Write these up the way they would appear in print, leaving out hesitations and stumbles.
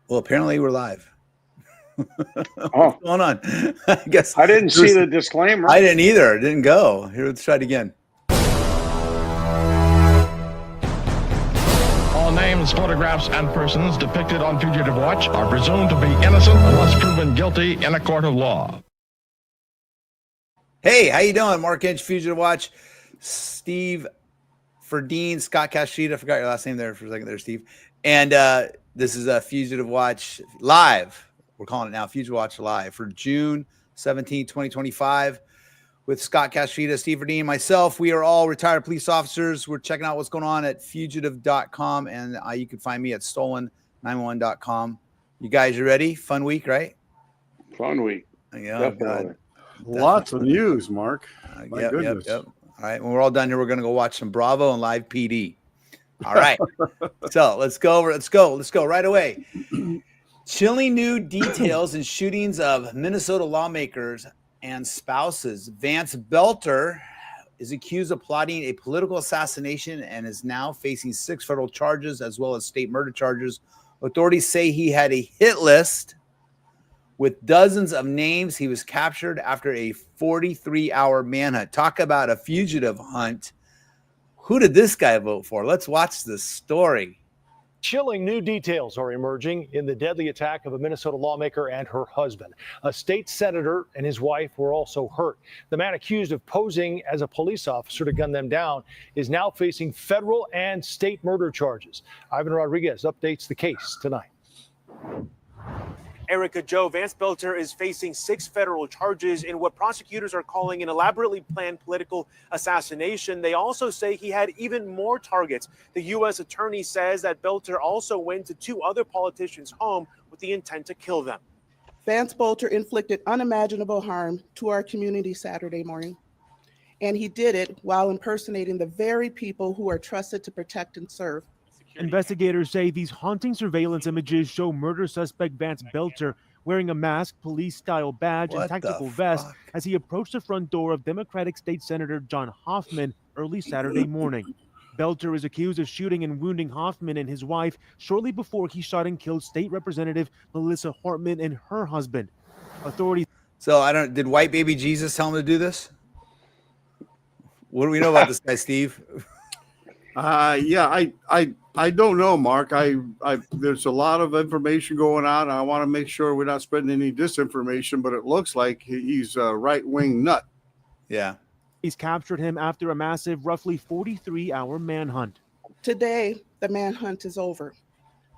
Well, apparently we're live. What's Oh, going on? I guess I didn't see the disclaimer. I didn't either. It didn't go. Here, let's try it again. All names, photographs, and persons depicted on Fugitive Watch are presumed to be innocent unless proven guilty in a court of law. Hey, how you doing? Mark Inch, Fugitive Watch. Steve Ferdine, Scott Cashida. I forgot your last name there for a second there, Steve. And this is a Fugitive Watch Live. We're calling it now Fugitive Watch Live for June 17, 2025 with Scott Cashida, Steve Ferdine, myself. We are all retired police officers. We're checking out what's going on at fugitive.com, and you can find me at stolen911.com. You guys are ready? Fun week, right? Fun week. Yeah, God. Lots of news, Mark. My Yep. goodness. All right, when we're all done here, we're going to go watch some Bravo and Live PD. All right. So let's go right away. Chilling new details in shootings of Minnesota lawmakers and spouses. Vance Belter is accused of plotting a political assassination and is now facing 6 federal charges as well as state murder charges. Authorities say he had a hit list with dozens of names. He was captured after a 43-hour manhunt. Talk about a fugitive hunt. Who did this guy vote for? Let's watch this story. Chilling new details are emerging in the deadly attack of a Minnesota lawmaker and her husband. A state senator and his wife were also hurt. The man accused of posing as a police officer to gun them down is now facing federal and state murder charges. Ivan Rodriguez updates the case tonight. Erica Joe, Vance Belter is facing 6 federal charges in what prosecutors are calling an elaborately planned political assassination. They also say he had even more targets. The U.S. attorney says that Belter also went to 2 other politicians' home with the intent to kill them. Vance Belter inflicted unimaginable harm to our community Saturday morning, and he did it while impersonating the very people who are trusted to protect and serve. Investigators say these haunting surveillance images show murder suspect Vance Belter wearing a mask, police-style badge, and tactical vest as he approached the front door of Democratic State Senator John Hoffman early Saturday morning. Belter is accused of shooting and wounding Hoffman and his wife shortly before he shot and killed State Representative Melissa Hartman and her husband. Authorities. So did white baby Jesus tell him to do this? What do we know about this guy, Steve? I don't know, Mark. There's a lot of information going on. I want to make sure we're not spreading any disinformation, but it looks like he's a right-wing nut. Yeah. He's captured him after a massive, roughly 43-hour manhunt. Today, the manhunt is over,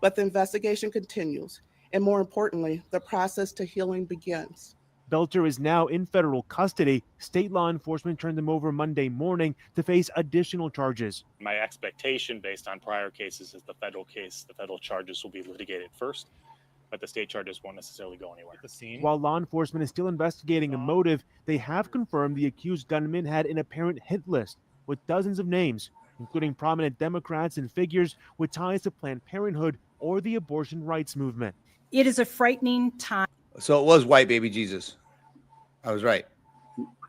but the investigation continues, and more importantly, the process to healing begins. Belter is now in federal custody. State law enforcement turned him over Monday morning to face additional charges. My expectation based on prior cases is the federal charges will be litigated first, but the state charges won't necessarily go anywhere. While law enforcement is still investigating a motive, they have confirmed the accused gunman had an apparent hit list with dozens of names, including prominent Democrats and figures with ties to Planned Parenthood or the abortion rights movement. It is a frightening time. So it was white baby Jesus. I was right.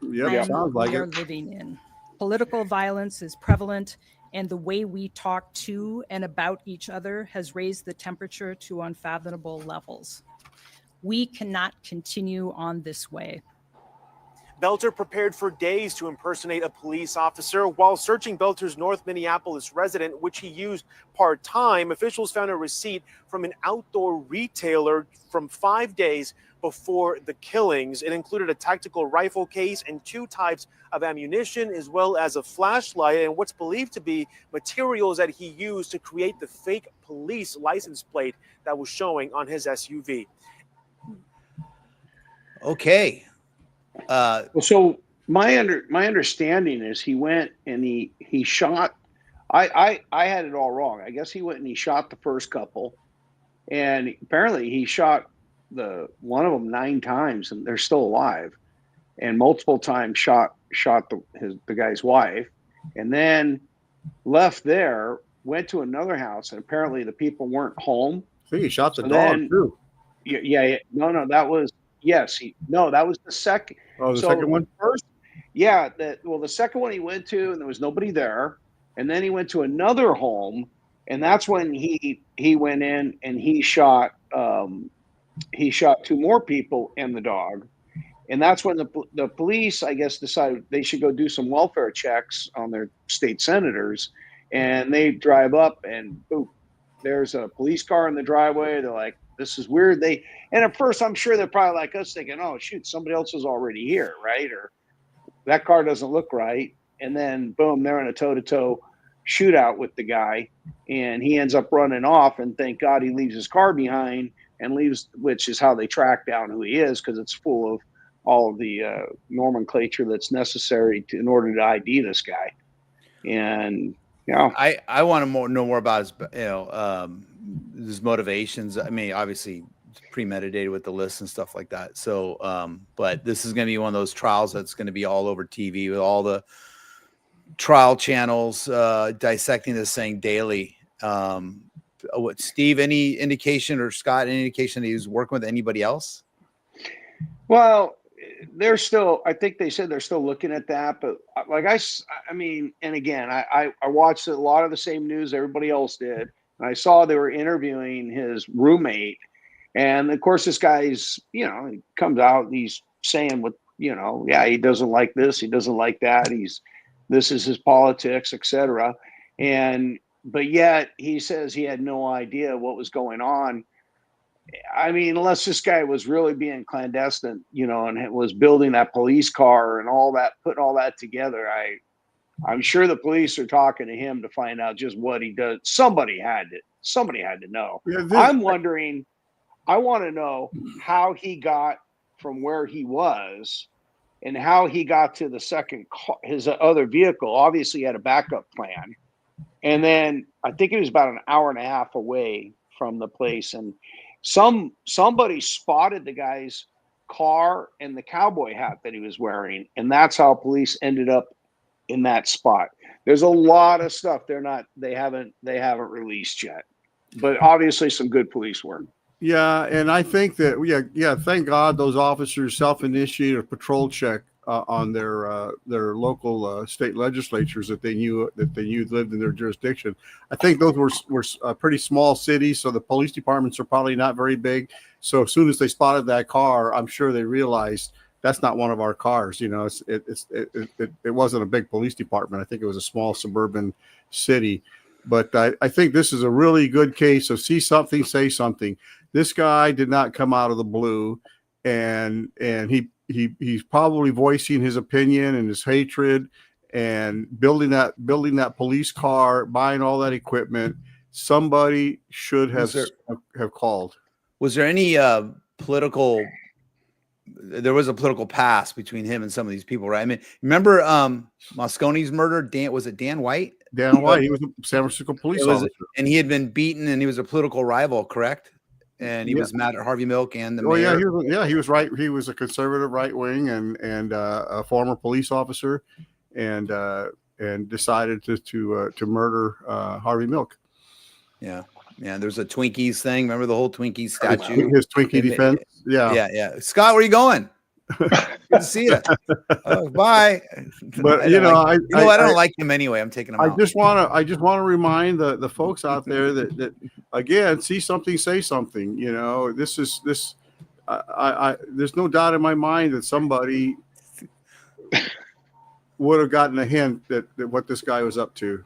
Yeah, sounds like we are living in. Political violence is prevalent, and the way we talk to and about each other has raised the temperature to unfathomable levels. We cannot continue on this way. Belter prepared for days to impersonate a police officer. While searching Belter's North Minneapolis residence, which he used part-time, officials found a receipt from an outdoor retailer from 5 days before the killings. It included a tactical rifle case and 2 types of ammunition, as well as a flashlight and what's believed to be materials that he used to create the fake police license plate that was showing on his SUV. Okay. So my understanding is he went and he shot. I had it all wrong. I guess he went and he shot the first couple, and apparently he shot one of them 9 times, and they're still alive, and multiple times shot the guy's wife, and then left there, went to another house, and apparently the people weren't home. I think he shot the dog too. Yeah. No, that was. Yes, that was the second. Oh, the second one? First, yeah. The second one he went to, and there was nobody there. And then he went to another home, and that's when he went in and he shot he shot 2 more people and the dog. And that's when the police, I guess, decided they should go do some welfare checks on their state senators. And they drive up and boom, there's a police car in the driveway. They're like, this is weird. And at first, I'm sure they're probably like us thinking, oh, shoot, somebody else is already here, right? Or that car doesn't look right. And then boom, they're in a toe-to-toe shootout with the guy. And he ends up running off. And thank God he leaves his car behind and leaves, which is how they track down who he is, because it's full of all of the nomenclature that's necessary in order to ID this guy. And I want to know more about his motivations. I mean, obviously it's premeditated with the list and stuff like that. So, but this is going to be one of those trials that's going to be all over TV with all the trial channels dissecting this thing daily. What, Steve, any indication, or Scott, any indication that he was working with anybody else? Well, I think they said they're still looking at that, but like I mean, and again, I watched a lot of the same news everybody else did, and I saw they were interviewing his roommate, and of course this guy's, he comes out and he's saying he doesn't like this, he doesn't like that, this is his politics, etc. But yet he says he had no idea what was going on. I mean, unless this guy was really being clandestine, and was building that police car and all that, putting all that together, I'm sure the police are talking to him to find out just what he does. Somebody had to know. I'm wondering, I want to know how he got from where he was and how he got to the second car, his other vehicle. Obviously he had a backup plan. And then I think it was about an hour and a half away from the place. And somebody spotted the guy's car and the cowboy hat that he was wearing, and that's how police ended up in that spot. There's a lot of stuff they haven't released yet, but obviously some good police work. Yeah, and I think that thank God those officers self-initiated a patrol check on their local state legislatures that they knew lived in their jurisdiction. I think those were pretty small cities, so the police departments are probably not very big. So as soon as they spotted that car, I'm sure they realized that's not one of our cars. It wasn't a big police department. I think it was a small suburban city. But I think this is a really good case of see something, say something. This guy did not come out of the blue, and he's probably voicing his opinion and his hatred and building that police car, buying all that equipment. Somebody should have called. Was there any political? There was a political past between him and some of these people, right? I mean, remember Moscone's murder? Was it Dan White? Dan White. He was a San Francisco police officer, and he had been beaten, and he was a political rival, correct? And he was mad at Harvey Milk and the mayor. He was right. He was a conservative right wing and a former police officer, and decided to murder Harvey Milk. Yeah. There's a Twinkies thing. Remember the whole Twinkies statue? His Twinkie defense. Yeah. Scott, where are you going? Good to see you. Bye. But I don't like him anyway. I'm taking him out. I just want to remind the folks out there that again, see something, say something. There's no doubt in my mind that somebody would have gotten a hint that what this guy was up to.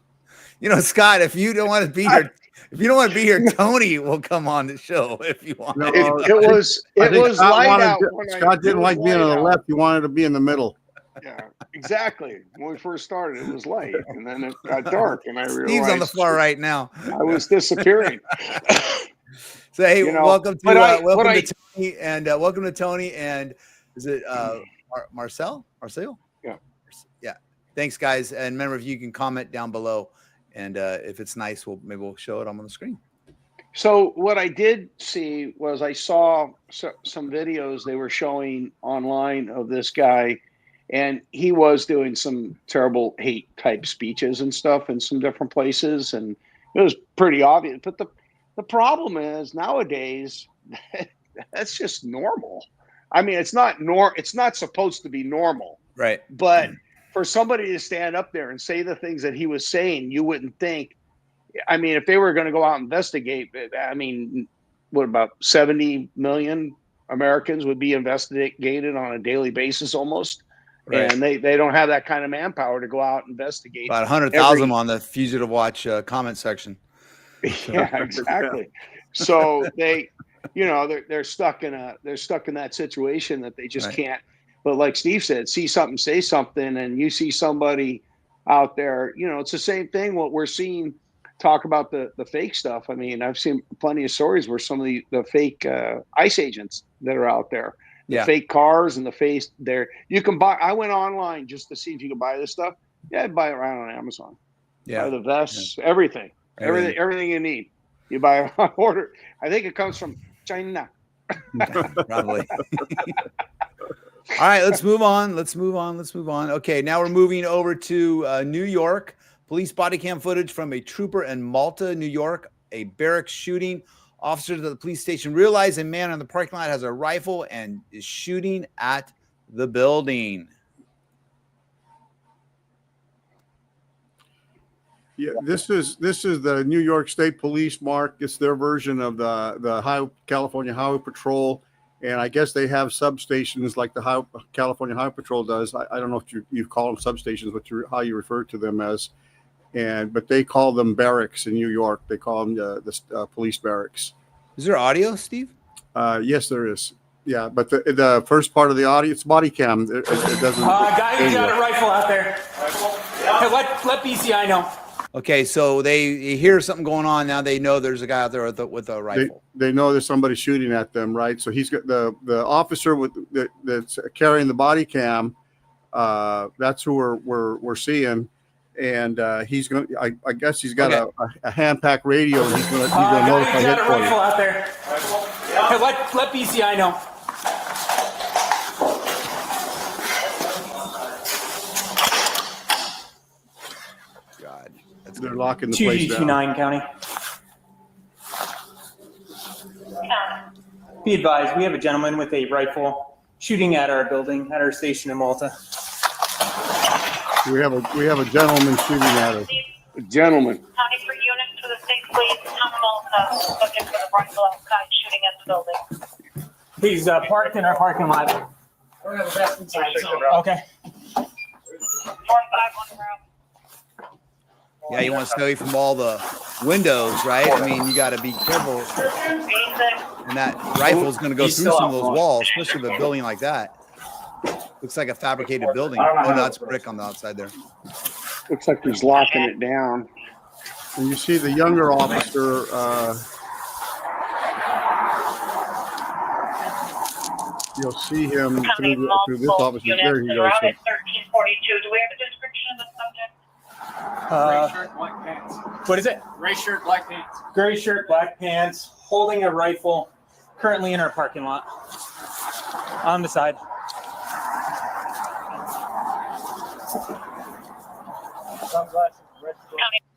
Scott, if you don't want to be here, Tony will come on the show if you want. No, it was light out. Scott didn't like being on the left. He wanted to be in the middle. Yeah, exactly. When we first started, it was light, and then it got dark, and I realized Steve's on the floor right now. I was disappearing. So hey, welcome to Tony, and welcome to Tony, and is it Marcel? Yeah. Thanks, guys, and remember, if you can comment down below, and if it's nice, maybe we'll show it on the screen. So what I did see was I saw some videos they were showing online of this guy, and he was doing some terrible hate type speeches and stuff in some different places, and it was pretty obvious. But the problem is nowadays that's just normal. I mean, it's not supposed to be normal, right? But for somebody to stand up there and say the things that he was saying, you wouldn't think. I mean, if they were going to go out and investigate, I mean, about 70 million Americans would be investigated on a daily basis almost. Right. And they don't have that kind of manpower to go out and investigate. About 100,000 on the Fugitive Watch comment section. Yeah, exactly. So they, they're stuck in that situation that they just can't. But like Steve said, see something, say something, and you see somebody out there. It's the same thing. What we're seeing. Talk about the fake stuff. I mean, I've seen plenty of stories where some of the fake ICE agents that are out there, the fake cars and the face there. You can buy. I went online just to see if you could buy this stuff. Yeah, I'd buy it right on Amazon. Yeah, buy the vests, everything you need. You buy it on order. I think it comes from China. Probably. All right, let's move on. Okay, now we're moving over to New York. Police body cam footage from a trooper in Malta, New York, a barracks shooting. Officers at the police station realize a man in the parking lot has a rifle and is shooting at the building. Yeah, this is the New York State Police, Mark. It's their version of the California Highway Patrol, and I guess they have substations like the California Highway Patrol does. I don't know if you call them substations, but how you refer to them as. But they call them barracks in New York. They call them the police barracks. Is there audio, Steve? Yes, there is. Yeah, but the first part of the audio, it's body cam. It doesn't. Guy who's got a rifle out there. Hey, let BCI know. Okay, so they hear something going on. Now they know there's a guy out there with a rifle. They know there's somebody shooting at them, right? So he's got the officer that's carrying the body cam. That's who we're seeing. And he's going. I guess he's got a hand pack radio, and he's going to notify he's got a rifle out there. Hey, let BCI know. God, they're locking the place down. 2G29 County. Be advised, we have a gentleman with a rifle shooting at our building, at our station in Malta. We have a gentleman shooting at us. A gentleman. County for units for the state police, town of Malta, looking for the rifle outside shooting at the building. He's parked in our parking lot. We're gonna have a vest inside. Okay. 45 on the route. Yeah, you want to stay away from all the windows, right? I mean, you got to be careful. And that rifle is going to go through some of those walls, especially with a building like that. Looks like a fabricated building. Oh, no, it's brick on the outside there. Looks like he's locking it down. And you see the younger officer. You'll see him through this officer. There he goes. 1342. Do we have a description of the subject? Gray shirt, black pants. What is it? Gray shirt, black pants. Gray shirt, black pants, holding a rifle, currently in our parking lot. On the side.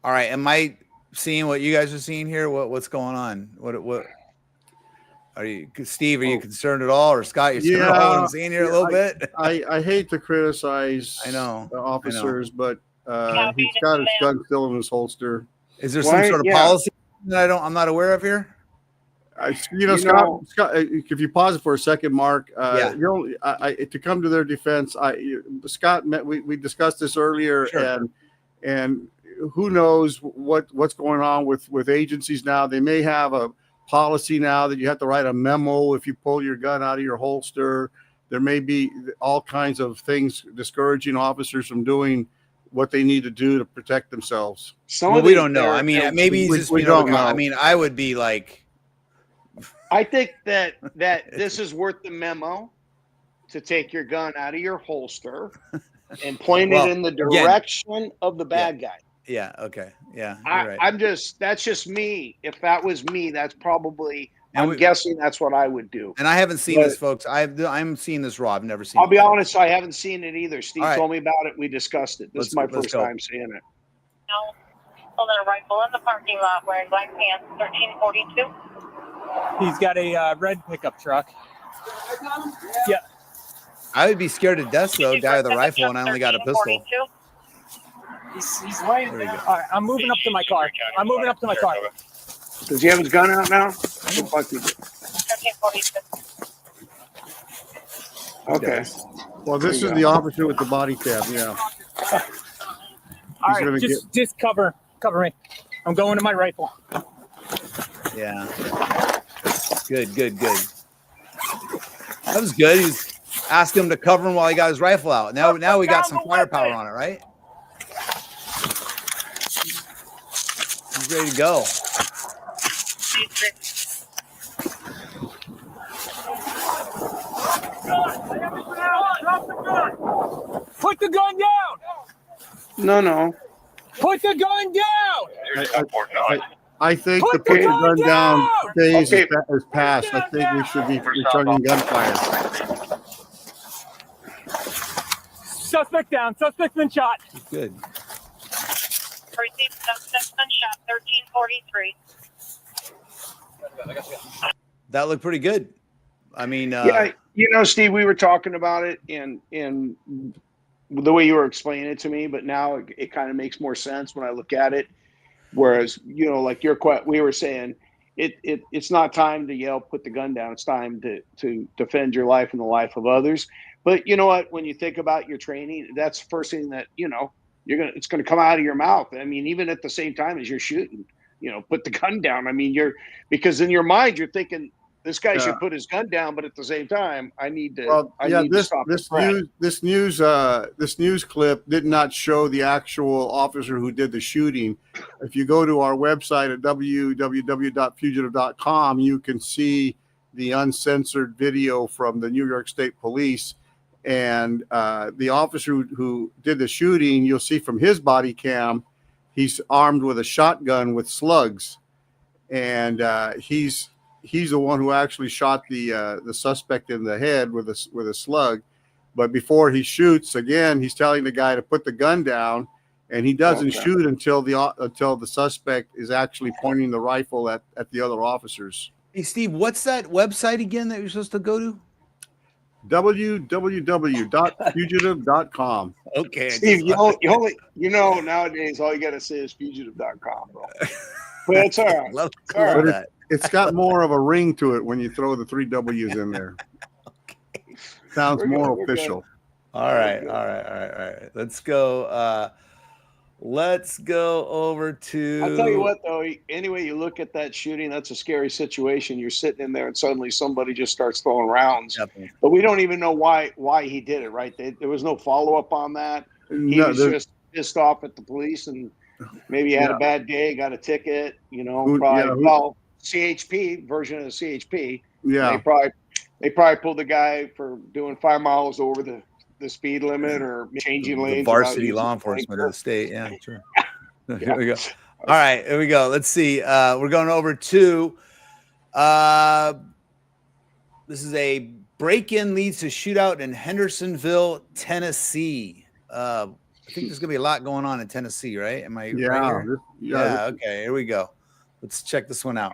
All right, am I seeing what you guys are seeing here? What's going on? What are you, Steve? Are you concerned at all, or Scott? You're concerned at all what I'm seeing here a little bit. I hate to criticize. I know the officers, but he's got his gun still in his holster. Is there some sort of policy that I'm not aware of here? Scott, if you pause it for a second, Mark, to come to their defense, Scott, we discussed this earlier, sure. and who knows what's going on with agencies now. They may have a policy now that you have to write a memo if you pull your gun out of your holster. There may be all kinds of things discouraging officers from doing what they need to do to protect themselves. Well, we don't know. I mean, maybe he's just, we don't know. I mean, I would be like, I think that this is worth the memo to take your gun out of your holster and point it in the direction of the bad guy. Yeah. Okay. Yeah. Right. That's just me. If that was me, that's probably, I'm guessing that's what I would do. And I haven't seen this, folks. I'm seeing this raw. I've never seen it. I'll be honest, I haven't seen it either. Steve told me about it. We discussed it. This is my first time seeing it. No, holding a rifle in the parking lot wearing black pants, 1342. He's got a red pickup truck. Yeah. I would be scared to death, though, guy with a rifle, and I only got a pistol. He's laying there. All right, I'm moving up to my car. Does he have his gun out now? Looks like he did. 1346. Okay. Well, this is the officer with the body cam. Yeah. All right, just cover me. I'm going to my rifle. Yeah. Good. That was good. He's asking him to cover him while he got his rifle out. Now we got some firepower on it, right? He's ready to go. Put the gun down. No. Put the gun down. I think the put the gun down phase is past. I think we should be returning gunfire. Suspect down. Suspect's been shot. Good. Received suspect's been shot. 1343. That looked pretty good. I mean, yeah, Steve, we were talking about it in the way you were explaining it to me, but now it kind of makes more sense when I look at it. Whereas, like we were saying, it's not time to yell, put the gun down. It's time to defend your life and the life of others. But you know what? When you think about your training, that's the first thing that it's gonna come out of your mouth. I mean, even at the same time as you're shooting, put the gun down. I mean, because in your mind you're thinking this guy should put his gun down, but at the same time, I need to. This news clip did not show the actual officer who did the shooting. If you go to our website at www.fugitive.com, you can see the uncensored video from the New York State Police, and the officer who did the shooting. You'll see from his body cam, he's armed with a shotgun with slugs, and he's the one who actually shot the suspect in the head with a slug. But before he shoots, again, he's telling the guy to put the gun down, and he doesn't shoot until the suspect is actually pointing the rifle at the other officers. Hey, Steve, what's that website again that you're supposed to go to? www.fugitive.com. Okay. Steve, nowadays all you got to say is fugitive.com, bro. But it's all right. Love that. It's got more of a ring to it when you throw the 3 W's in there. Okay. Sounds more official. All right. Let's go. Let's go over to. I'll tell you what, though. Anyway, you look at that shooting. That's a scary situation. You're sitting in there, and suddenly somebody just starts throwing rounds. Definitely. But we don't even know why he did it. Right? There was no follow up on that. He was just pissed off at the police, and maybe he had a bad day, got a ticket. CHP version of the CHP. Yeah. They probably pulled the guy for doing 5 miles over the speed limit or changing lanes. The varsity law enforcement of the state. Yeah, sure. Here we go. All right, here we go. Let's see. We're going over to this is a break-in leads to shootout in Hendersonville, Tennessee. I think there's gonna be a lot going on in Tennessee, right? Am I right here? Yeah. Okay, here we go. Let's check this one out.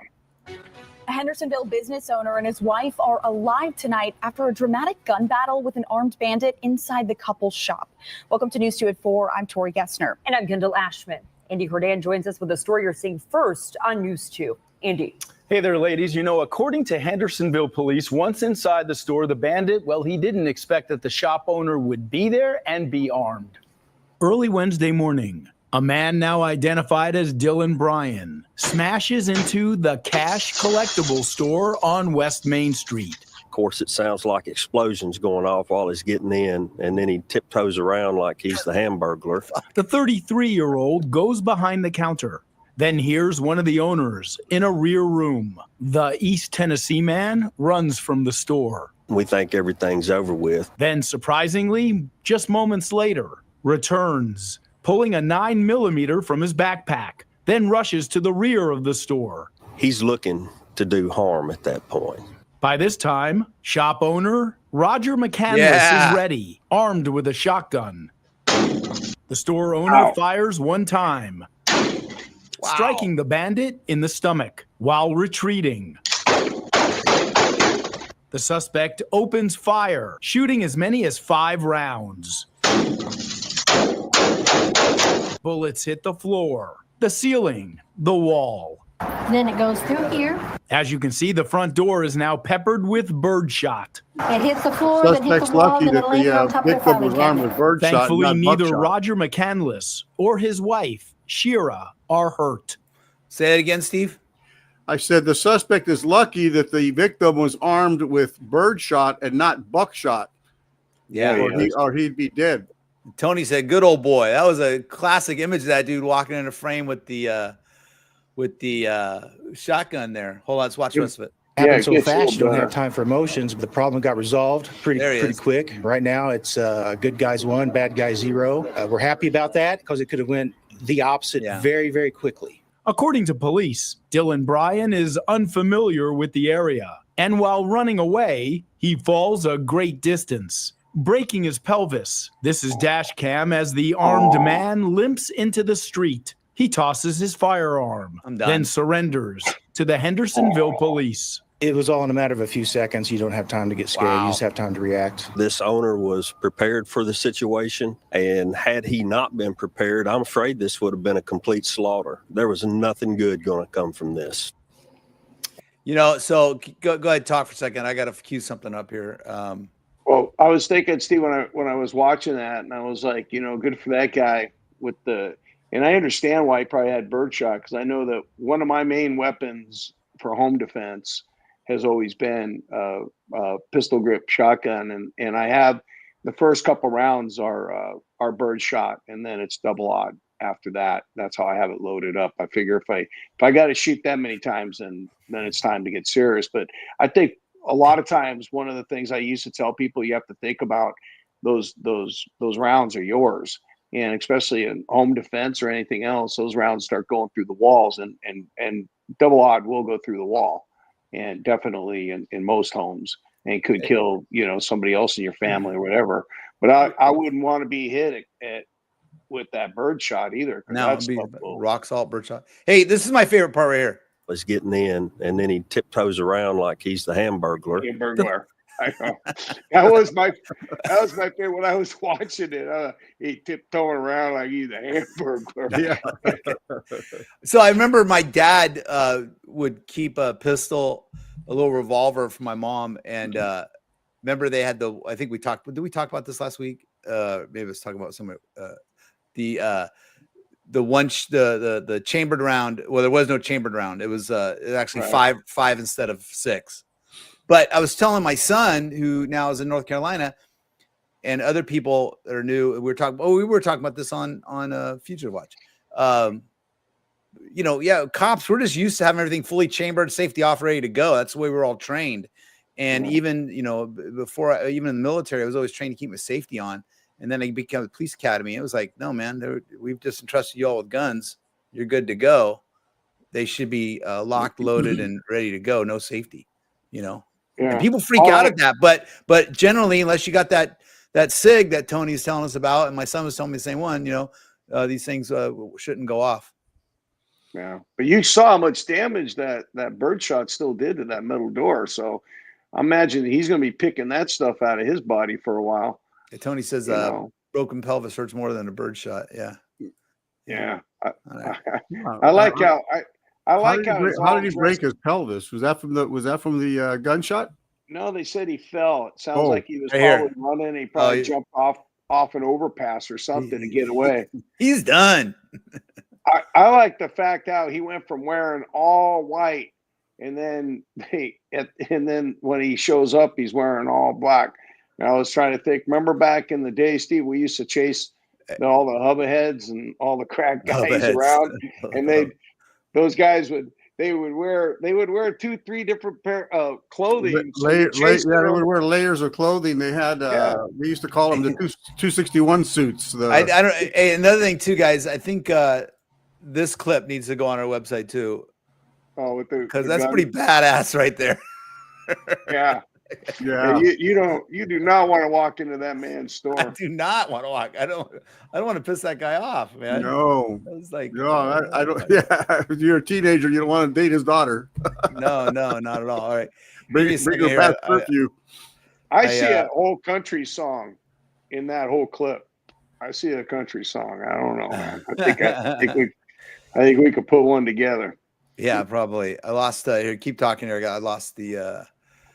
A Hendersonville business owner and his wife are alive tonight after a dramatic gun battle with an armed bandit inside the couple's shop. Welcome to News 2 at 4. I'm Tori Gessner. And I'm Kendall Ashman. Andy Herdan joins us with a story you're seeing first on News 2. Andy. Hey there, ladies. According to Hendersonville police, once inside the store, the bandit, he didn't expect that the shop owner would be there and be armed. Early Wednesday morning, a man now identified as Dylan Bryan smashes into the Cash Collectible store on West Main Street. Of course, it sounds like explosions going off while he's getting in, and then he tiptoes around like he's the Hamburglar. The 33-year-old goes behind the counter, then hears one of the owners in a rear room. The East Tennessee man runs from the store. We think everything's over with. Then, surprisingly, just moments later, returns, pulling a 9mm from his backpack, then rushes to the rear of the store. He's looking to do harm at that point. By this time, shop owner Roger McCandless is ready, armed with a shotgun. The store owner fires one time, striking the bandit in the stomach while retreating. The suspect opens fire, shooting as many as 5 rounds. Bullets hit the floor, the ceiling, the wall. Then it goes through here. As you can see, the front door is now peppered with birdshot. It hits the floor, then hits Suspect's the wall, lucky then that it lands on the top of the victim was filing armed cabinet. with birdshot. Thankfully, not neither buckshot. Roger McCandless or his wife, Shira, are hurt. Say it again, Steve. I said the suspect is lucky that the victim was armed with birdshot and not buckshot. Yeah, or he'd be dead. Tony said, "Good old boy." That was a classic image of that dude walking in a frame with the shotgun there. Hold on, let's watch the rest of it. Happened so fast, you don't have time for emotions. But the problem got resolved pretty quick. Right now, it's good guys 1, bad guys 0. We're happy about that because it could have went the opposite very, very quickly. According to police, Dylan Bryan is unfamiliar with the area, and while running away, he falls a great distance, breaking his pelvis. This is dash cam as the armed man limps into the street. He tosses his firearm, then surrenders to the Hendersonville police. It was all in a matter of a few seconds. You don't have time to get scared. You just have time to react. This owner was prepared for the situation, and had he not been prepared, I'm afraid this would have been a complete slaughter. There was nothing good going to come from this. You know, so go ahead, talk for a second. I got to cue something up here. Well, I was thinking, Steve, when I was watching that, and I was like, you know, good for that guy with the. And I understand why he probably had birdshot, because I know that one of my main weapons for home defense has always been pistol grip shotgun, and I have the first couple rounds are birdshot, and then it's double aught after that. That's how I have it loaded up. I figure if I got to shoot that many times, then it's time to get serious. But I think a lot of times one of the things I used to tell people, you have to think about those rounds are yours. And especially in home defense or anything else, those rounds start going through the walls, and double aught will go through the wall, and definitely in most homes, and could kill, you know, somebody else in your family or whatever. But I wouldn't want to be hit with that birdshot either. No, it'd be rock salt birdshot. Hey, this is my favorite part right here. Was getting in, and then he tiptoes around like he's the Hamburglar. I know. That was my favorite when I was watching it. He tiptoeing around like he's a Hamburglar. Yeah. So I remember my dad would keep a pistol, a little revolver for my mom, and remember they had I think we talked. Did we talk about this last week? Maybe I was talking about some the chambered round. Well, there was no chambered round. It was actually five instead of 6. But I was telling my son, who now is in North Carolina, and other people that are new, we were talking about this on Fugitive Watch. You know, cops, we're just used to having everything fully chambered, safety off, ready to go. That's the way we're all trained. And even, you know, before, even in the military, I was always trained to keep my safety on. And then I became a police academy. It was like, no, man, we've just entrusted you all with guns. You're good to go. They should be locked, loaded, and ready to go. No safety, you know. Yeah. And people freak out at that, but generally, unless you got that SIG that Tony's telling us about, and my son was telling me the same one, you know, these things shouldn't go off. Yeah, but you saw how much damage that birdshot still did to that metal door. So I imagine he's going to be picking that stuff out of his body for a while. Yeah, Tony says broken pelvis hurts more than a birdshot. Yeah. Yeah. I like how how did he break his pelvis? Was that from the gunshot? No, they said he fell. It sounds like he was probably running. He probably jumped off an overpass or something to get away. He's done. I like the fact how he went from wearing all white, and then when he shows up, he's wearing all black. And I was trying to think. Remember back in the day, Steve, we used to chase all the hubba heads and all the crack guys around, and those guys would wear 2-3 different pair of clothing. They would wear layers of clothing. They had we used to call them the 261 suits. Another thing too, guys. I think this clip needs to go on our website too. Oh, because that's pretty badass right there. Yeah. Yeah, you do not want to walk into that man's store. I do not want to walk. I don't want to piss that guy off, man. No, it's like I don't. Yeah, if you're a teenager, you don't want to date his daughter. No, not at all. All right, bring her past curfew. I see a whole country song in that whole clip. I see a country song. I don't know. I think we could put one together. Yeah, probably. I lost. Here, keep talking here. I lost the.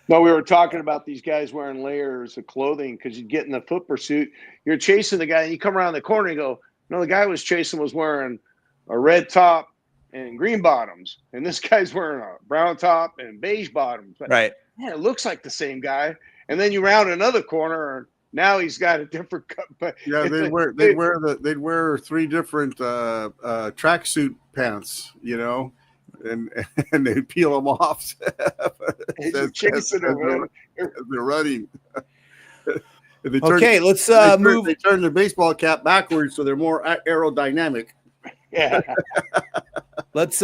No, we were talking about these guys wearing layers of clothing because you get in the foot pursuit. You're chasing the guy, and you come around the corner and you go, no, the guy was chasing was wearing a red top and green bottoms, and this guy's wearing a brown top and beige bottoms. But, right. Man, it looks like the same guy. And then you round another corner, and now he's got a different cut. But yeah, they'd wear 3 different tracksuit pants, you know. And they peel them off. They're running. Let's move. They turn the baseball cap backwards, so they're more aerodynamic. Yeah. Let's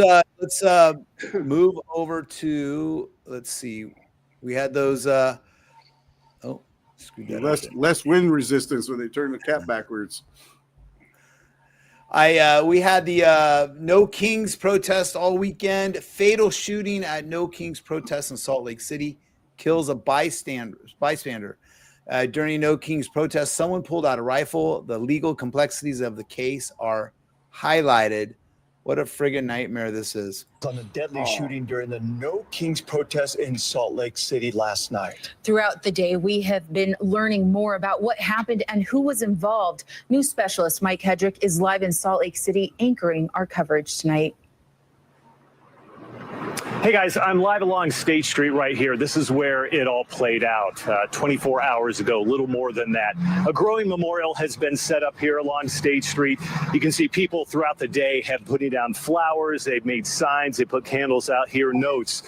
move over to. Let's see. We had those. Less wind resistance when they turn the cap backwards. We had the No Kings protest all weekend. Fatal shooting at No Kings protest in Salt Lake City kills a bystander. During No Kings protest, someone pulled out a rifle. The legal complexities of the case are highlighted. What a friggin' nightmare this is. On the deadly shooting during the No Kings protest in Salt Lake City last night. Throughout the day, we have been learning more about what happened and who was involved. News specialist Mike Hedrick is live in Salt Lake City anchoring our coverage tonight. Hey guys, I'm live along State Street right here. This is where it all played out 24 hours ago, little more than that. A growing memorial has been set up here along State Street. You can see people throughout the day have putting down flowers. They've made signs. They put candles out here, notes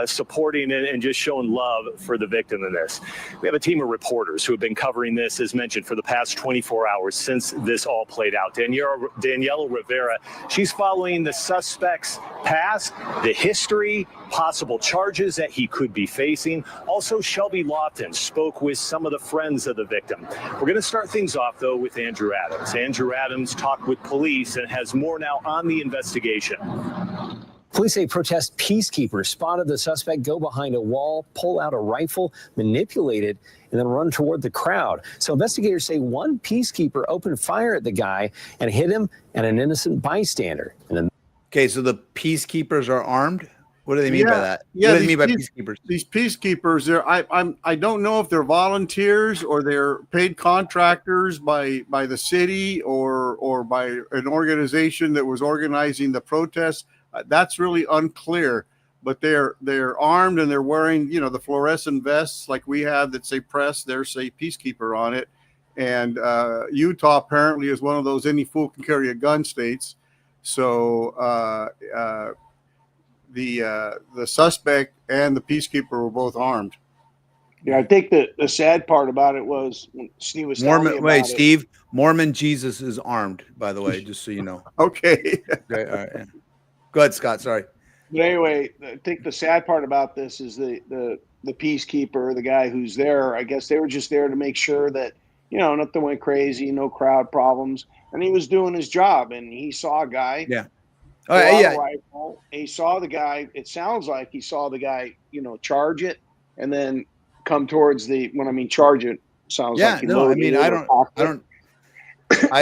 supporting and just showing love for the victim in this. We have a team of reporters who have been covering this, as mentioned, for the past 24 hours since this all played out. Daniela Rivera, she's following the suspect's past, the history, possible charges that he could be facing. Also, Shelby Lofton spoke with some of the friends of the victim. We're going to start things off, though, with Andrew Adams. Andrew Adams talked with police and has more now on the investigation. Police say protest peacekeepers spotted the suspect go behind a wall, pull out a rifle, manipulate it, and then run toward the crowd. So investigators say one peacekeeper opened fire at the guy and hit him and an innocent bystander. Okay, so the peacekeepers are armed? What do they mean by that? Yeah, what do they mean by peacekeepers? These peacekeepers, I don't know if they're volunteers or they're paid contractors by the city or by an organization that was organizing the protest. That's really unclear. But they're armed and they're wearing, you know, the fluorescent vests like we have that say press, there say peacekeeper on it. And Utah apparently is one of those any fool can carry a gun states. So the suspect and the peacekeeper were both armed. Yeah, I think the sad part about it was when Steve was telling me about it. Steve, Mormon Jesus is armed, by the way, just so you know. Okay. Okay, all right. Yeah. Go ahead, Scott. Sorry. But anyway, I think the sad part about this is the peacekeeper, the guy who's there. I guess they were just there to make sure that, you know, nothing went crazy, no crowd problems, and he was doing his job. And he saw a guy. Yeah. Rifle. He saw the guy. It sounds like he saw the guy, you know, charge it and then come towards when I mean charge it. Sounds like he no. I mean, I don't.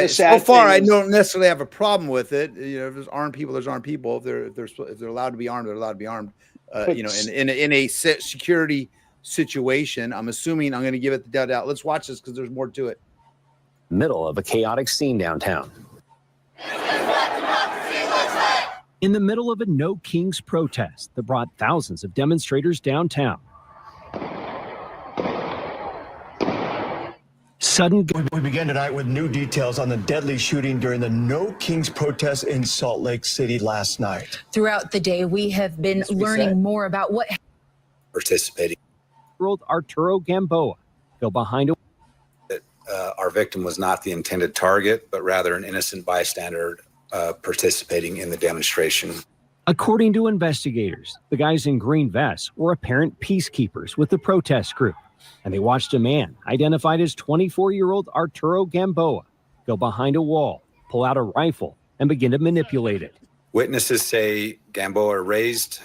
So far, I don't necessarily have a problem with it. You know, if there's armed people, there's armed people. If they're allowed to be armed, they're allowed to be armed. You know, in a security situation, I'm assuming I'm going to give it the doubt. Let's watch this because there's more to it. Middle of a chaotic scene downtown. In the middle of a No Kings protest that brought thousands of demonstrators downtown. We begin tonight with new details on the deadly shooting during the No Kings protest in Salt Lake City last night. Throughout the day, we have been learning more about what participating. Arturo Gamboa go behind a. Our victim was not the intended target, but rather an innocent bystander participating in the demonstration. According to investigators, the guys in green vests were apparent peacekeepers with the protest group, and they watched a man identified as 24-year-old Arturo Gamboa go behind a wall, pull out a rifle, and begin to manipulate it. Witnesses say Gamboa raised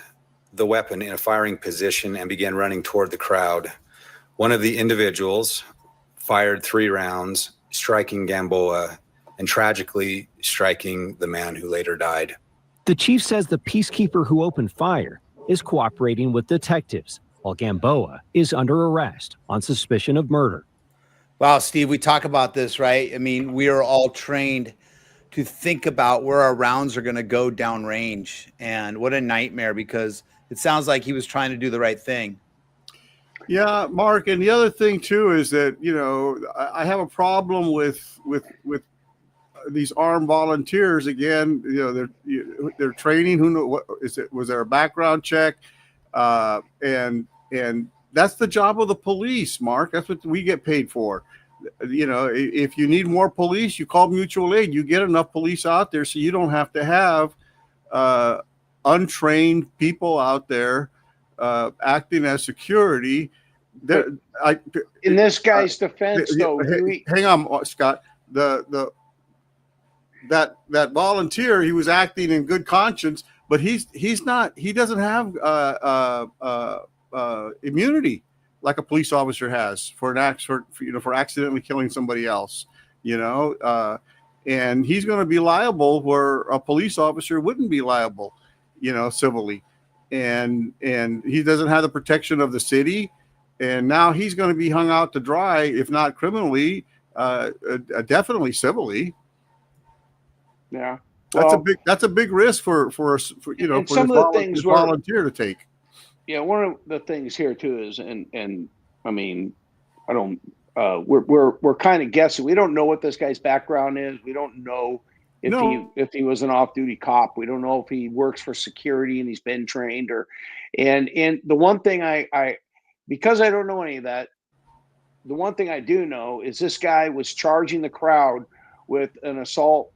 the weapon in a firing position and began running toward the crowd. One of the individuals fired 3 rounds, striking Gamboa and tragically striking the man who later died. The chief says the peacekeeper who opened fire is cooperating with detectives, while Gamboa is under arrest on suspicion of murder. Wow, Steve, we talk about this, right? I mean, we are all trained to think about where our rounds are going to go downrange. And what a nightmare, because it sounds like he was trying to do the right thing. Yeah, Mark. And the other thing, too, is that, I have a problem with these armed volunteers. Again, they're training. Who know what is it? Was there a background check? And that's the job of the police, Mark. That's what we get paid for. If you need more police, you call mutual aid. You get enough police out there so you don't have to have untrained people out there acting as security. In this guy's defense, though, hang on, Scott. That volunteer, he was acting in good conscience, but he's not. He doesn't have immunity like a police officer has for accidentally killing somebody else, and he's going to be liable where a police officer wouldn't be liable, civilly, and he doesn't have the protection of the city, and now he's going to be hung out to dry, if not criminally, definitely civilly. Yeah, that's a big risk for for some of the things volunteer to take. Yeah, one of the things here too is, and I mean, I don't. We're kind of guessing. We don't know what this guy's background is. We don't know if he was an off-duty cop. We don't know if he works for security and he's been trained and the one thing I because I don't know any of that, the one thing I do know is this guy was charging the crowd with an assault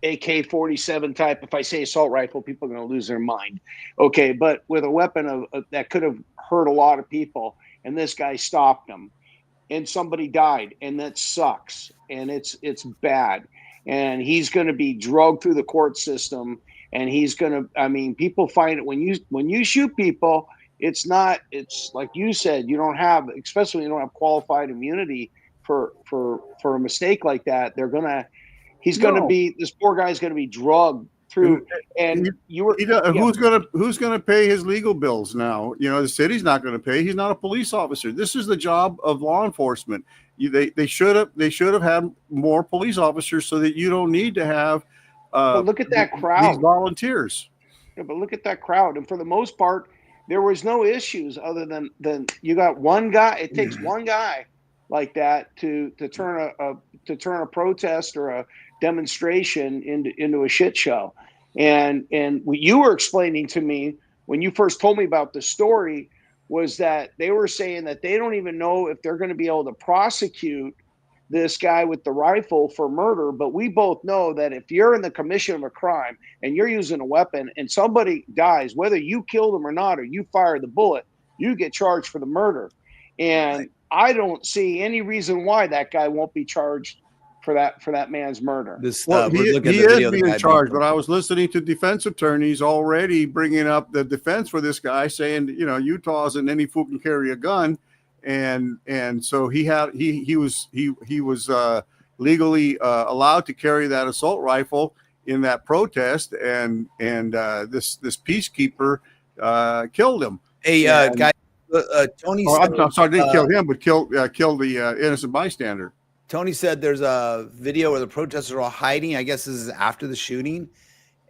AK-47 type. If I say assault rifle, people are going to lose their mind. Okay, but with a weapon that could have hurt a lot of people, and this guy stopped him, and somebody died, and that sucks, and it's bad, and he's going to be drugged through the court system, and he's going to. I mean, people find it when you shoot people, it's like you said, you don't have, especially when you don't have qualified immunity for a mistake like that. He's going to be, this poor guy's going to be drugged through. And who's going to pay his legal bills now? The city's not going to pay. He's not a police officer. This is the job of law enforcement. They should have had more police officers so that you don't need to have. But look at that crowd. These volunteers. Yeah, but look at that crowd, and for the most part, there was no issues other than you got one guy. It takes one guy like that to turn a protest or a demonstration into a shit show. And what you were explaining to me when you first told me about the story was that they were saying that they don't even know if they're going to be able to prosecute this guy with the rifle for murder. But we both know that if you're in the commission of a crime and you're using a weapon and somebody dies, whether you killed them or not, or you fire the bullet, you get charged for the murder. And I don't see any reason why that guy won't be charged for that man's murder. He is being charged, but I was listening to defense attorneys already bringing up the defense for this guy, saying, Utah isn't any fool can carry a gun, and so he was legally allowed to carry that assault rifle in that protest, and this peacekeeper killed him. Guy, Tony. I'm sorry, didn't kill him, but kill the innocent bystander. Tony said there's a video where the protesters are all hiding. I guess this is after the shooting,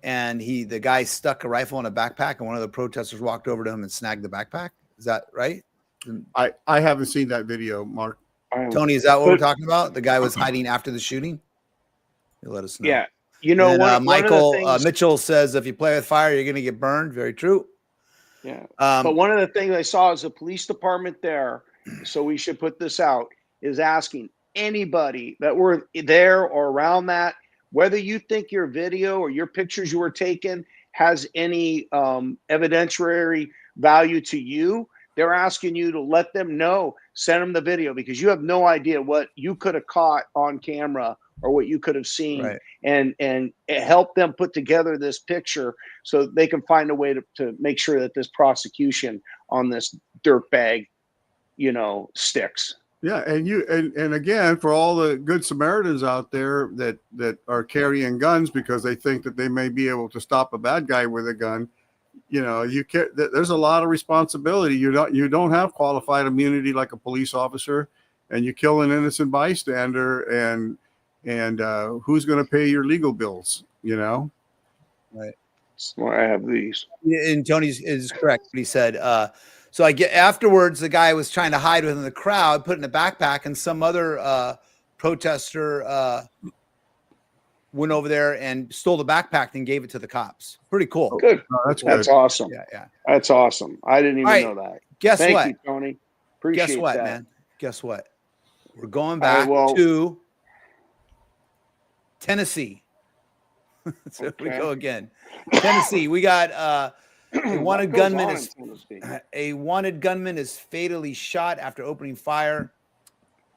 and the guy stuck a rifle in a backpack, and one of the protesters walked over to him and snagged the backpack. Is that right? I haven't seen that video, Mark. Tony, is that what we're talking about? The guy was hiding after the shooting? You'll let us know. Yeah. Michael Mitchell says if you play with fire, you're going to get burned. Very true. Yeah. But one of the things I saw is the police department there, so we should put this out, is asking anybody that were there or around that, whether you think your video or your pictures you were taking has any evidentiary value to you, they're asking you to let them know, send them the video, because you have no idea what you could have caught on camera or what you could have seen, right, and help them put together this picture so they can find a way to make sure that this prosecution on this dirtbag, sticks. Yeah, and again, for all the good Samaritans out there that are carrying guns because they think that they may be able to stop a bad guy with a gun, you can't. There's a lot of responsibility. You don't have qualified immunity like a police officer, and you kill an innocent bystander, and who's going to pay your legal bills? Right. Well, I have these. And Tony is correct. What he said. So I get afterwards, the guy was trying to hide within the crowd, put it in a backpack, and some other protester went over there and stole the backpack and gave it to the cops. Pretty cool. Good. That's That's awesome. Yeah. That's awesome. I didn't even know that. Guess what? Thank you, Tony. Appreciate Guess what, that. man? Guess what? We're going back to Tennessee. So we go again. Tennessee. We got a wanted gunman is fatally shot after opening fire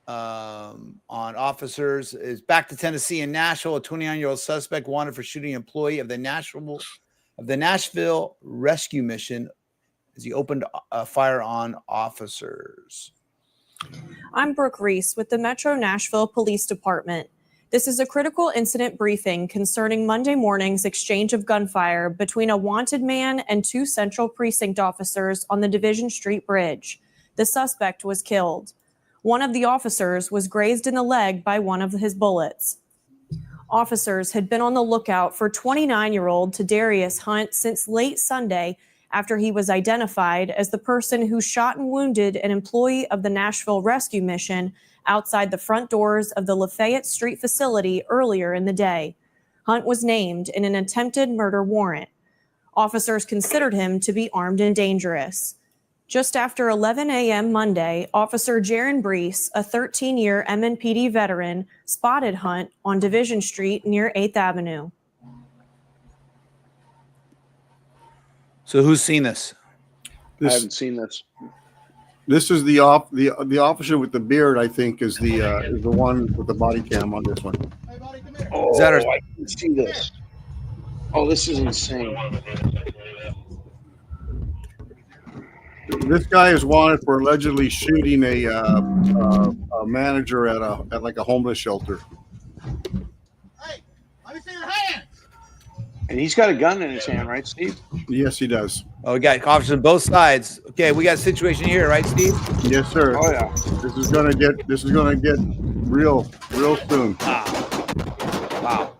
on officers. Is back to Tennessee and Nashville. A 29-year-old suspect wanted for shooting an employee of the Nashville rescue mission as he opened a fire on officers. I'm Brooke Reese with the Metro Nashville Police Department. This is a critical incident briefing concerning Monday morning's exchange of gunfire between a wanted man and two Central Precinct officers on the Division Street Bridge. The suspect was killed. One of the officers was grazed in the leg by one of his bullets. Officers had been on the lookout for 29-year-old Tadarius Hunt since late Sunday after he was identified as the person who shot and wounded an employee of the Nashville Rescue Mission outside the front doors of the Lafayette Street facility earlier in the day. Hunt was named in an attempted murder warrant. Officers considered him to be armed and dangerous. Just after 11 a.m. Monday, Officer Jaron Brees, a 13-year MNPD veteran, spotted Hunt on Division Street near 8th Avenue. So who's seen this? I haven't seen this. This is the officer with the beard. I think is the one with the body cam on this one. Oh, I can see this. Oh, this is insane. This guy is wanted for allegedly shooting a manager at like a homeless shelter. Hey, let me see your hand. And he's got a gun in his hand, right, Steve? Yes, he does. Oh, we got officers on both sides. Okay, we got a situation here, right, Steve? Yes, sir. Oh yeah. This is gonna get real soon. Wow.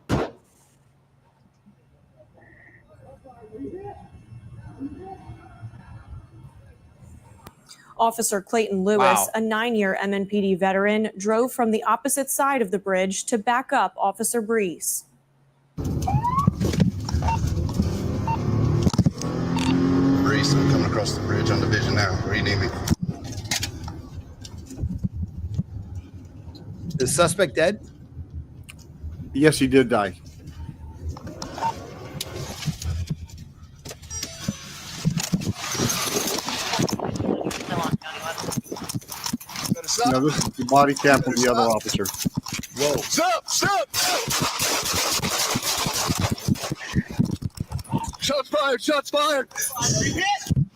Officer Clayton Lewis, a 9-year MNPD veteran, drove from the opposite side of the bridge to back up Officer Brees. Brees, I'm coming across the bridge on Division now. Where do you need me? Is the suspect dead? Yes, he did die. No, this is the body cam from the other officer. Whoa. Stop! Shots fired! Are you hit?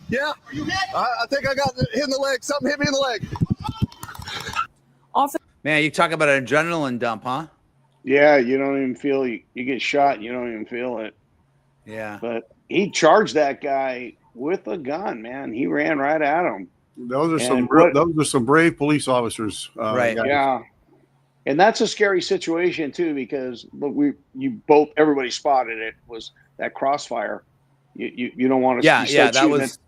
Yeah. Are you hit? I think I got hit in the leg. Something hit me in the leg. Man, you talk about an adrenaline dump, huh? Yeah, you don't even feel you get shot. You don't even feel it. Yeah. But he charged that guy with a gun, man. He ran right at him. Those are some brave police officers. Right. Guys. Yeah. And that's a scary situation too, because look, everybody spotted it, was that crossfire. You don't want to. Yeah, that was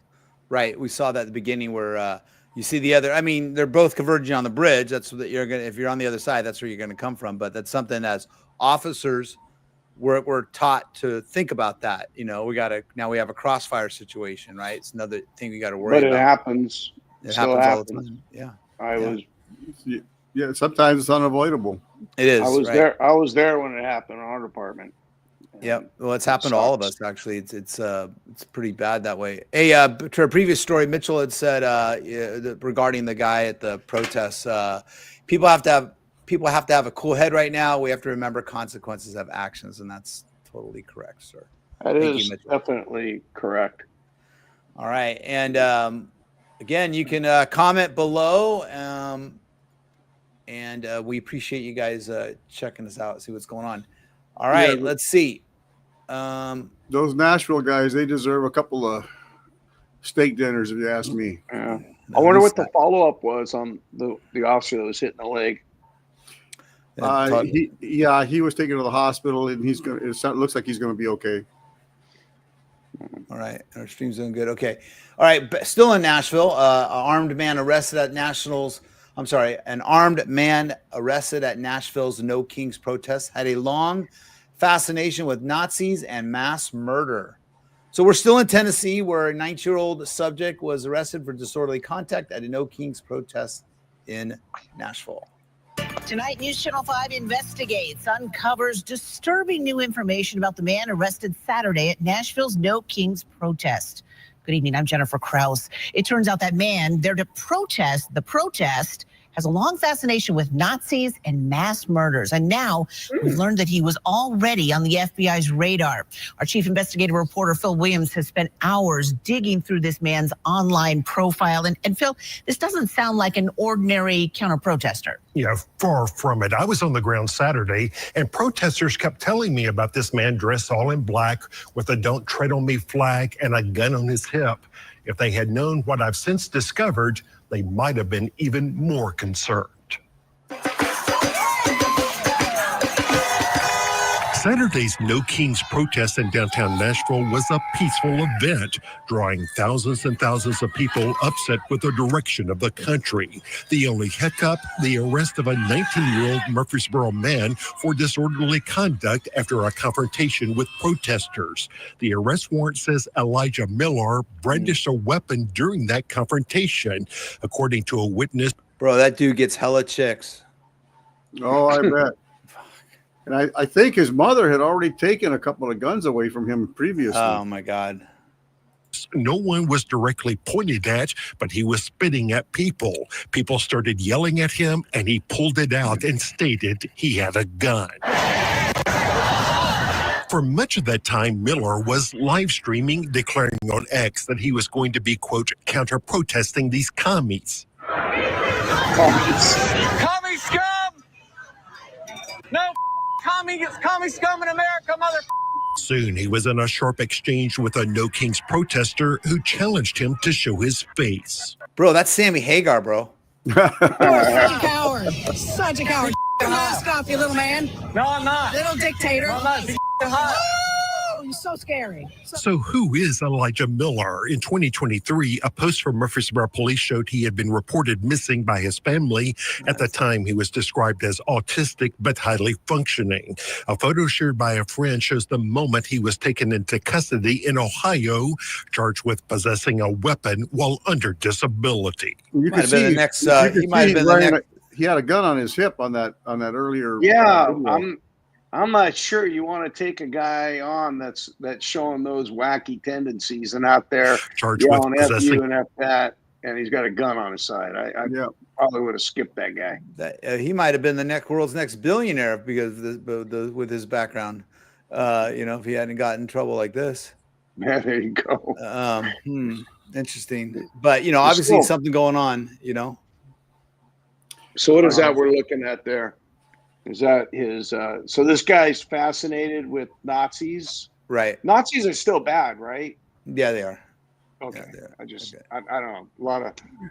right. We saw that at the beginning where you see the other. I mean, they're both converging on the bridge. That's what you're gonna. If you're on the other side, that's where you're gonna come from. But that's something as officers, we're taught to think about that. We we have a crossfire situation, right? It's another thing we got to worry about. But it happens. It happens all the time. Yeah. Yeah, sometimes it's unavoidable. It is. I was there when it happened in our department. Yep. Well, it's happened to all of us, actually. It's pretty bad that way. Hey, to our previous story, Mitchell had said regarding the guy at the protests, people have to have a cool head right now. We have to remember consequences of actions, and that's totally correct, sir. That is definitely correct. All right, and again, you can comment below. and we appreciate you guys checking us out, see what's going on. All right, let's see. Those Nashville guys, they deserve a couple of steak dinners, if you ask me. Yeah. I wonder what the follow-up was on the officer that was hitting the leg. He was taken to the hospital, and it looks like he's gonna be okay. All right, our stream's doing good. Okay, all right. But still in Nashville, an armed man arrested at Nashville's No Kings protest had a long fascination with Nazis and mass murder. So we're still in Tennessee, where a 19-year-old subject was arrested for disorderly conduct at a No Kings protest in Nashville. Tonight, News Channel 5 investigates, uncovers disturbing new information about the man arrested Saturday at Nashville's No Kings protest. Good evening, I'm Jennifer Krause. It turns out that man there to protest the protest has a long fascination with Nazis and mass murders. And now we've learned that he was already on the FBI's radar. Our chief investigative reporter, Phil Williams, has spent hours digging through this man's online profile. And Phil, this doesn't sound like an ordinary counter-protester. Yeah, far from it. I was on the ground Saturday, and protesters kept telling me about this man dressed all in black with a "Don't Tread on Me" flag and a gun on his hip. If they had known what I've since discovered, they might have been even more concerned. Saturday's No Kings protest in downtown Nashville was a peaceful event, drawing thousands and thousands of people upset with the direction of the country. The only hiccup, the arrest of a 19-year-old Murfreesboro man for disorderly conduct after a confrontation with protesters. The arrest warrant says Elijah Miller brandished a weapon during that confrontation, according to a witness. Bro, that dude gets hella chicks. Oh, I bet. And I think his mother had already taken a couple of guns away from him previously. Oh, my God. No one was directly pointed at, but he was spitting at people. People started yelling at him, and he pulled it out and stated he had a gun. For much of that time, Miller was live streaming, declaring on X that he was going to be, quote, counter-protesting these commies. Commie scum! No commie scum in America, mother. Soon he was in a sharp exchange with a No Kings protester who challenged him to show his face. Bro, that's Sammy Hagar, bro. You're a coward. Such a coward. Mask off, you little man. No, I'm not. Little dictator. No, I'm not. Hot. Oh, you're so scary. So who is Elijah Miller? In 2023, a post from Murfreesboro police showed he had been reported missing by his family. At the time, he was described as autistic but highly functioning. A photo shared by a friend shows the moment he was taken into custody in Ohio, charged with possessing a weapon while under disability. You can see the next. He might have been the next. He had a gun on his hip on that earlier. Yeah, I'm not sure you want to take a guy on that's showing those wacky tendencies and out there charged yelling with F you and F that, and he's got a gun on his side. I probably would have skipped that guy. He might have been the world's next billionaire because with his background. If he hadn't gotten in trouble like this. Yeah, there you go. Interesting, but obviously something going on. So what is that we're looking at there? Is that his? So this guy's fascinated with Nazis, right? Nazis are still bad, right? Yeah, they are. Okay, yeah, I don't know. I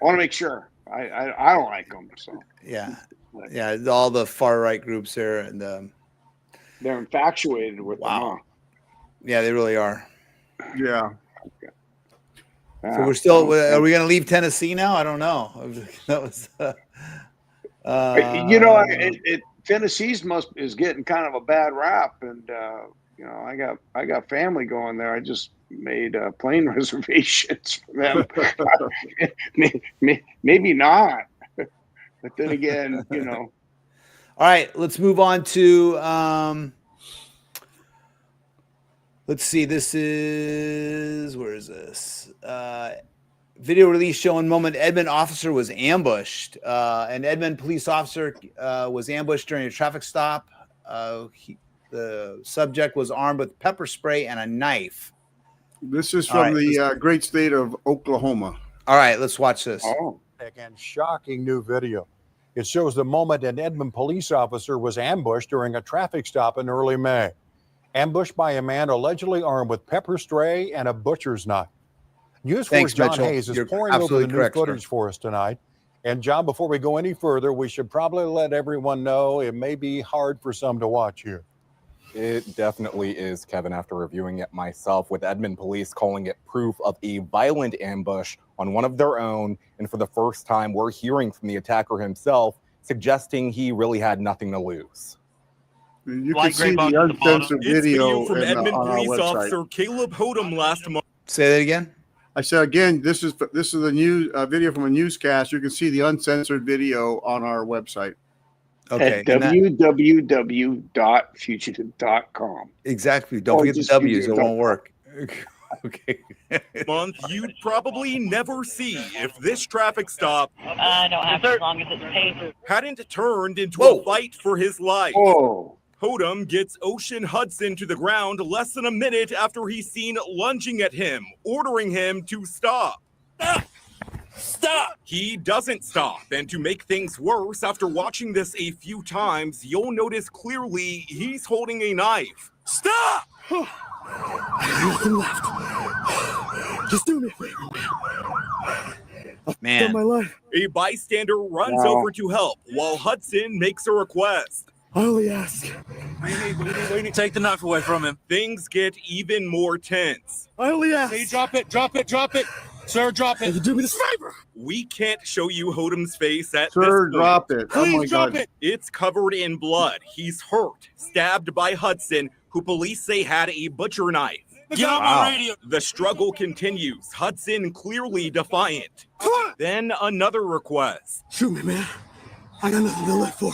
want to make sure. I don't like them. So yeah, all the far right groups there, and they're infatuated with them. Huh? Yeah, they really are. Yeah. Okay. So we're still. Are we going to leave Tennessee now? I don't know. That was. Tennessee's is getting kind of a bad rap, and I got family going there. I just made plane reservations for them. Maybe not, but then again, All right, let's move on to. Let's see. This is where is this? Video release showing moment Edmond officer was ambushed. An Edmond police officer was ambushed during a traffic stop. The subject was armed with pepper spray and a knife. This is from the great state of Oklahoma. All right, let's watch this. And shocking new video. It shows the moment an Edmond police officer was ambushed during a traffic stop in early May. Ambushed by a man allegedly armed with pepper spray and a butcher's knife. News Force John Mitchell. Hayes is You're pouring over the absolutely new correct, footage sir. for us tonight. And John, before we go any further, we should probably let everyone know it may be hard for some to watch here. It definitely is, Kevin, after reviewing it myself, with Edmond police calling it proof of a violent ambush on one of their own. And for the first time, we're hearing from the attacker himself, suggesting he really had nothing to lose. You can see the uncensored video from on Edmond our police website. officer Caleb Hodum last month. Say that again. I said again, this is a news video from a newscast. You can see the uncensored video on our website. Okay. At www.fugitive.com. Exactly. Don't forget the W's. It won't work. Okay. Month you'd probably never see if this traffic stop I don't have as long as it's paid. hadn't turned into a fight for his life. Oh. Hodum gets Ocean Hudson to the ground less than a minute after he's seen lunging at him, ordering him to stop. Stop! He doesn't stop, and to make things worse, after watching this a few times, you'll notice clearly he's holding a knife. Stop! Nothing left. Just do me a favor, man. Done my life. A bystander runs Wow. over to help while Hudson makes a request. I only ask. Take the knife away from him. Things get even more tense. I only ask. Say, drop it, drop it, drop it. Sir, drop it. Do me this favor. We can't show you Hodum's face at Sir, this point. drop it. Oh, Please my drop God. it. It's covered in blood. He's hurt, stabbed by Hudson, who police say had a butcher knife. Get on my radio. The struggle continues. Hudson clearly defiant. Then another request. Shoot me, man. I got nothing to live for.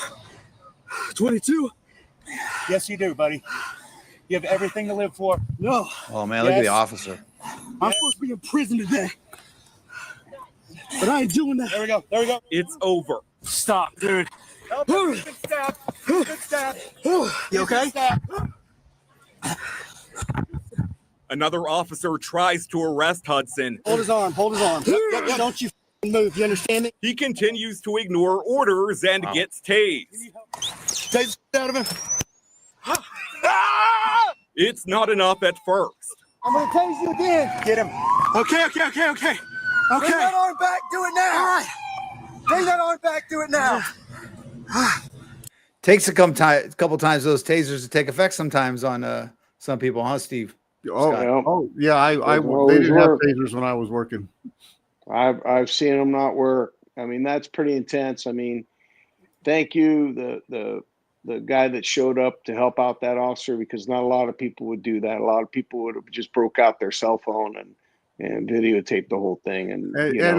22? Yes, you do, buddy. You have everything to live for. No. Oh, man, look at the officer. I'm supposed to be in prison today. But I ain't doing that. There we go. There we go. It's over. Stop, dude. Good stab. Good stab. You okay? Another officer tries to arrest Hudson. Hold his arm. Hold his arm. Yep. Don't you move. You understand it? He continues to ignore orders and gets tased. Take the out of him. It's not enough at first. I'm going to tase you again. Get him. Okay. Bring that arm back. Do it now. All right. Bring that arm back. Do it now. Takes a couple times those tasers to take effect sometimes on some people, huh, Steve? Oh, yeah. They didn't have tasers when I was working. I've seen them not work. I mean, that's pretty intense. I mean, thank you, the guy that showed up to help out that officer, because not a lot of people would do that. A lot of people would have just broke out their cell phone and videotaped the whole thing. And again,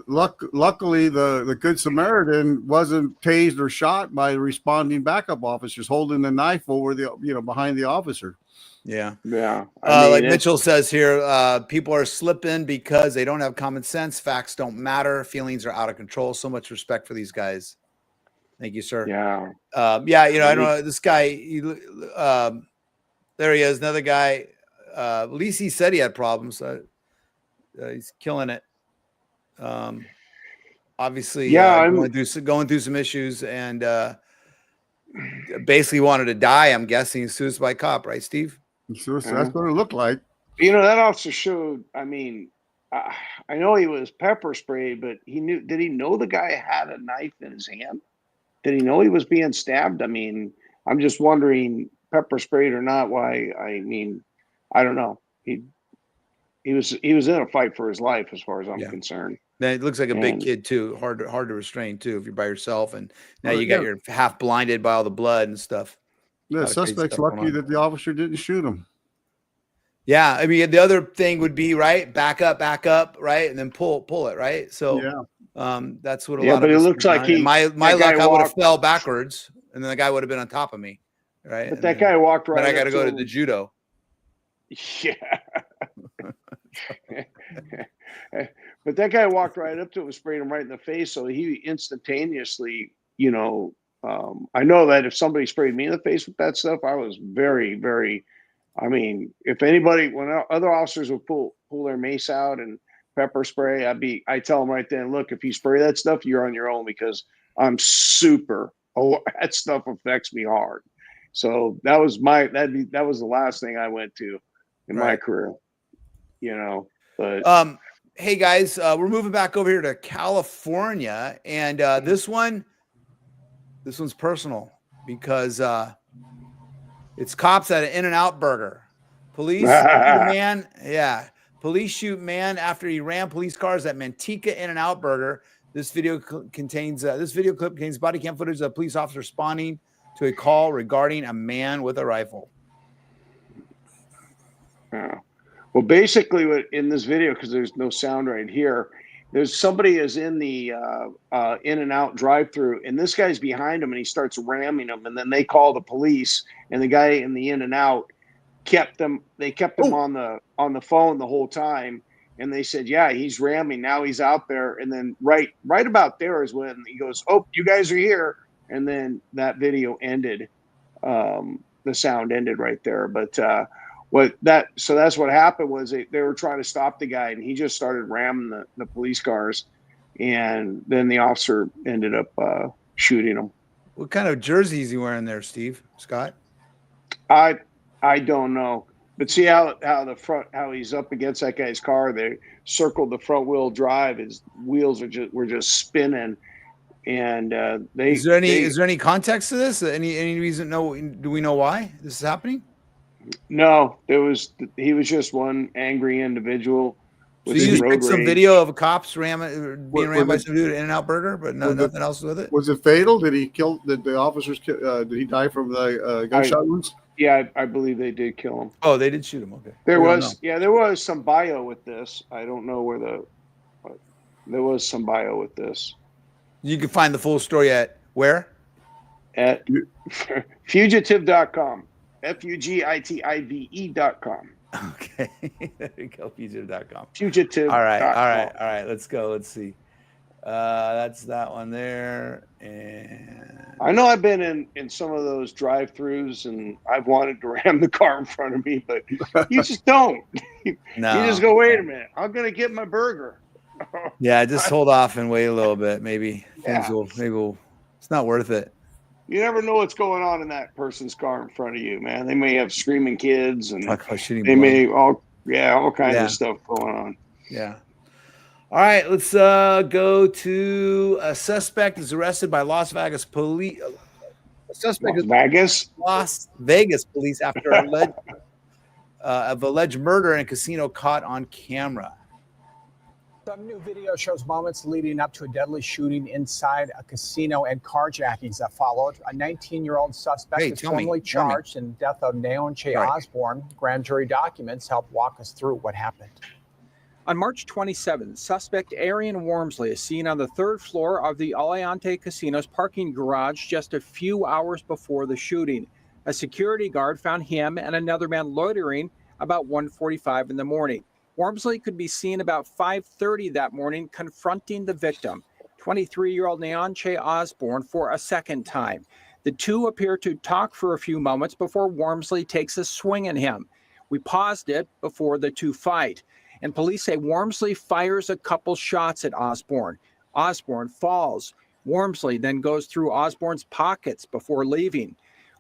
luckily the Good Samaritan wasn't tased or shot by the responding backup officers holding the knife over behind the officer. Yeah. Yeah. Like Mitchell says here, people are slipping because they don't have common sense. Facts don't matter. Feelings are out of control. So much respect for these guys. Thank you, sir. Yeah. I don't know. This guy, there he is. Another guy. At least he said he had problems. He's killing it. Obviously, going through some issues and basically wanted to die. I'm guessing suicide by cop, right, Steve? That's what it looked like. That officer showed. I mean, I know he was pepper sprayed, but did he know the guy had a knife in his hand? Did he know he was being stabbed? I mean, I'm just wondering, pepper sprayed or not, why? I mean, I don't know. He was in a fight for his life, as far as I'm concerned. Then it looks like a big kid too. Hard to restrain too if you're by yourself, and now you got your half blinded by all the blood and stuff. The suspect's lucky that the officer didn't shoot him. Yeah, I mean, the other thing would be back up, right, and then pull it, right. So that's what a lot of. But it looks like my luck, I would have fell backwards, and then the guy would have been on top of me, right. But that guy walked right. But I got to go to the judo. Yeah. But that guy walked right up to him, sprayed him right in the face. So he instantaneously, I know that if somebody sprayed me in the face with that stuff, I was very, very, I mean, if anybody, when other officers would pull their mace out and pepper spray, I tell him right then, look, if you spray that stuff, you're on your own, because I'm that stuff affects me hard. So that was the last thing I went to in my career, but hey guys, we're moving back over here to California, and this one's personal because it's cops at an In-N-Out Burger. Police shoot man after he ran police cars at Manteca In-N-Out Burger. This video clip contains body cam footage of a police officer responding to a call regarding a man with a rifle. Well, basically, what in this video, because there's no sound right here, there's somebody is in the In-N-Out drive-through, and this guy's behind him, and he starts ramming him, and then they call the police, and the guy in the In-N-Out kept them on the phone the whole time, and they said, yeah, he's ramming, now he's out there, and then right about there is when he goes, oh, you guys are here, and then that video ended. The sound ended right there, but that's what happened was they were trying to stop the guy, and he just started ramming the police cars, and then the officer ended up shooting him. What kind of jersey is he wearing there, Scott? I don't know, but see how he's up against that guy's car. They circled the front wheel drive. His wheels were just spinning, and is there any context to this? Any reason? Do we know why this is happening? No, he was just one angry individual. So you just picked some video of a cops being rammed by some dude at In-N-Out Burger, but nothing else with it? Was it fatal? Did the officers, did he die from the gunshot wounds? Yeah, I believe they did kill him. Oh, they did shoot him. Okay. There was some bio with this. I don't know there was some bio with this. You can find the full story at where? At fugitive.com. fugitive.com. Okay. There you go. Fugitive.com. Fugitive. All right. Let's go. Let's see. That's that one there. And I know I've been in some of those drive-throughs, and I've wanted to ram the car in front of me, but you just don't. No. You just go, wait a minute, I'm gonna get my burger. Yeah, just hold off and wait a little bit. Maybe it's not worth it. You never know what's going on in that person's car in front of you, man. They may have screaming kids, and they may all kinds of stuff going on. Yeah. All right, let's go to a suspect is arrested by Las Vegas police. Las Vegas police after alleged murder in a casino caught on camera. Some new video shows moments leading up to a deadly shooting inside a casino and carjackings that followed. A 19-year-old suspect is formally charged in the death of Neonche Osborne. Grand jury documents help walk us through what happened. On March 27th, suspect Arian Wormsley is seen on the third floor of the Aliante Casino's parking garage just a few hours before the shooting. A security guard found him and another man loitering about 1:45 in the morning. Wormsley could be seen about 5:30 that morning confronting the victim, 23-year-old Neonche Osborne, for a second time. The two appear to talk for a few moments before Wormsley takes a swing at him. We paused it before the two fight, and police say Wormsley fires a couple shots at Osborne. Osborne falls. Wormsley then goes through Osborne's pockets before leaving.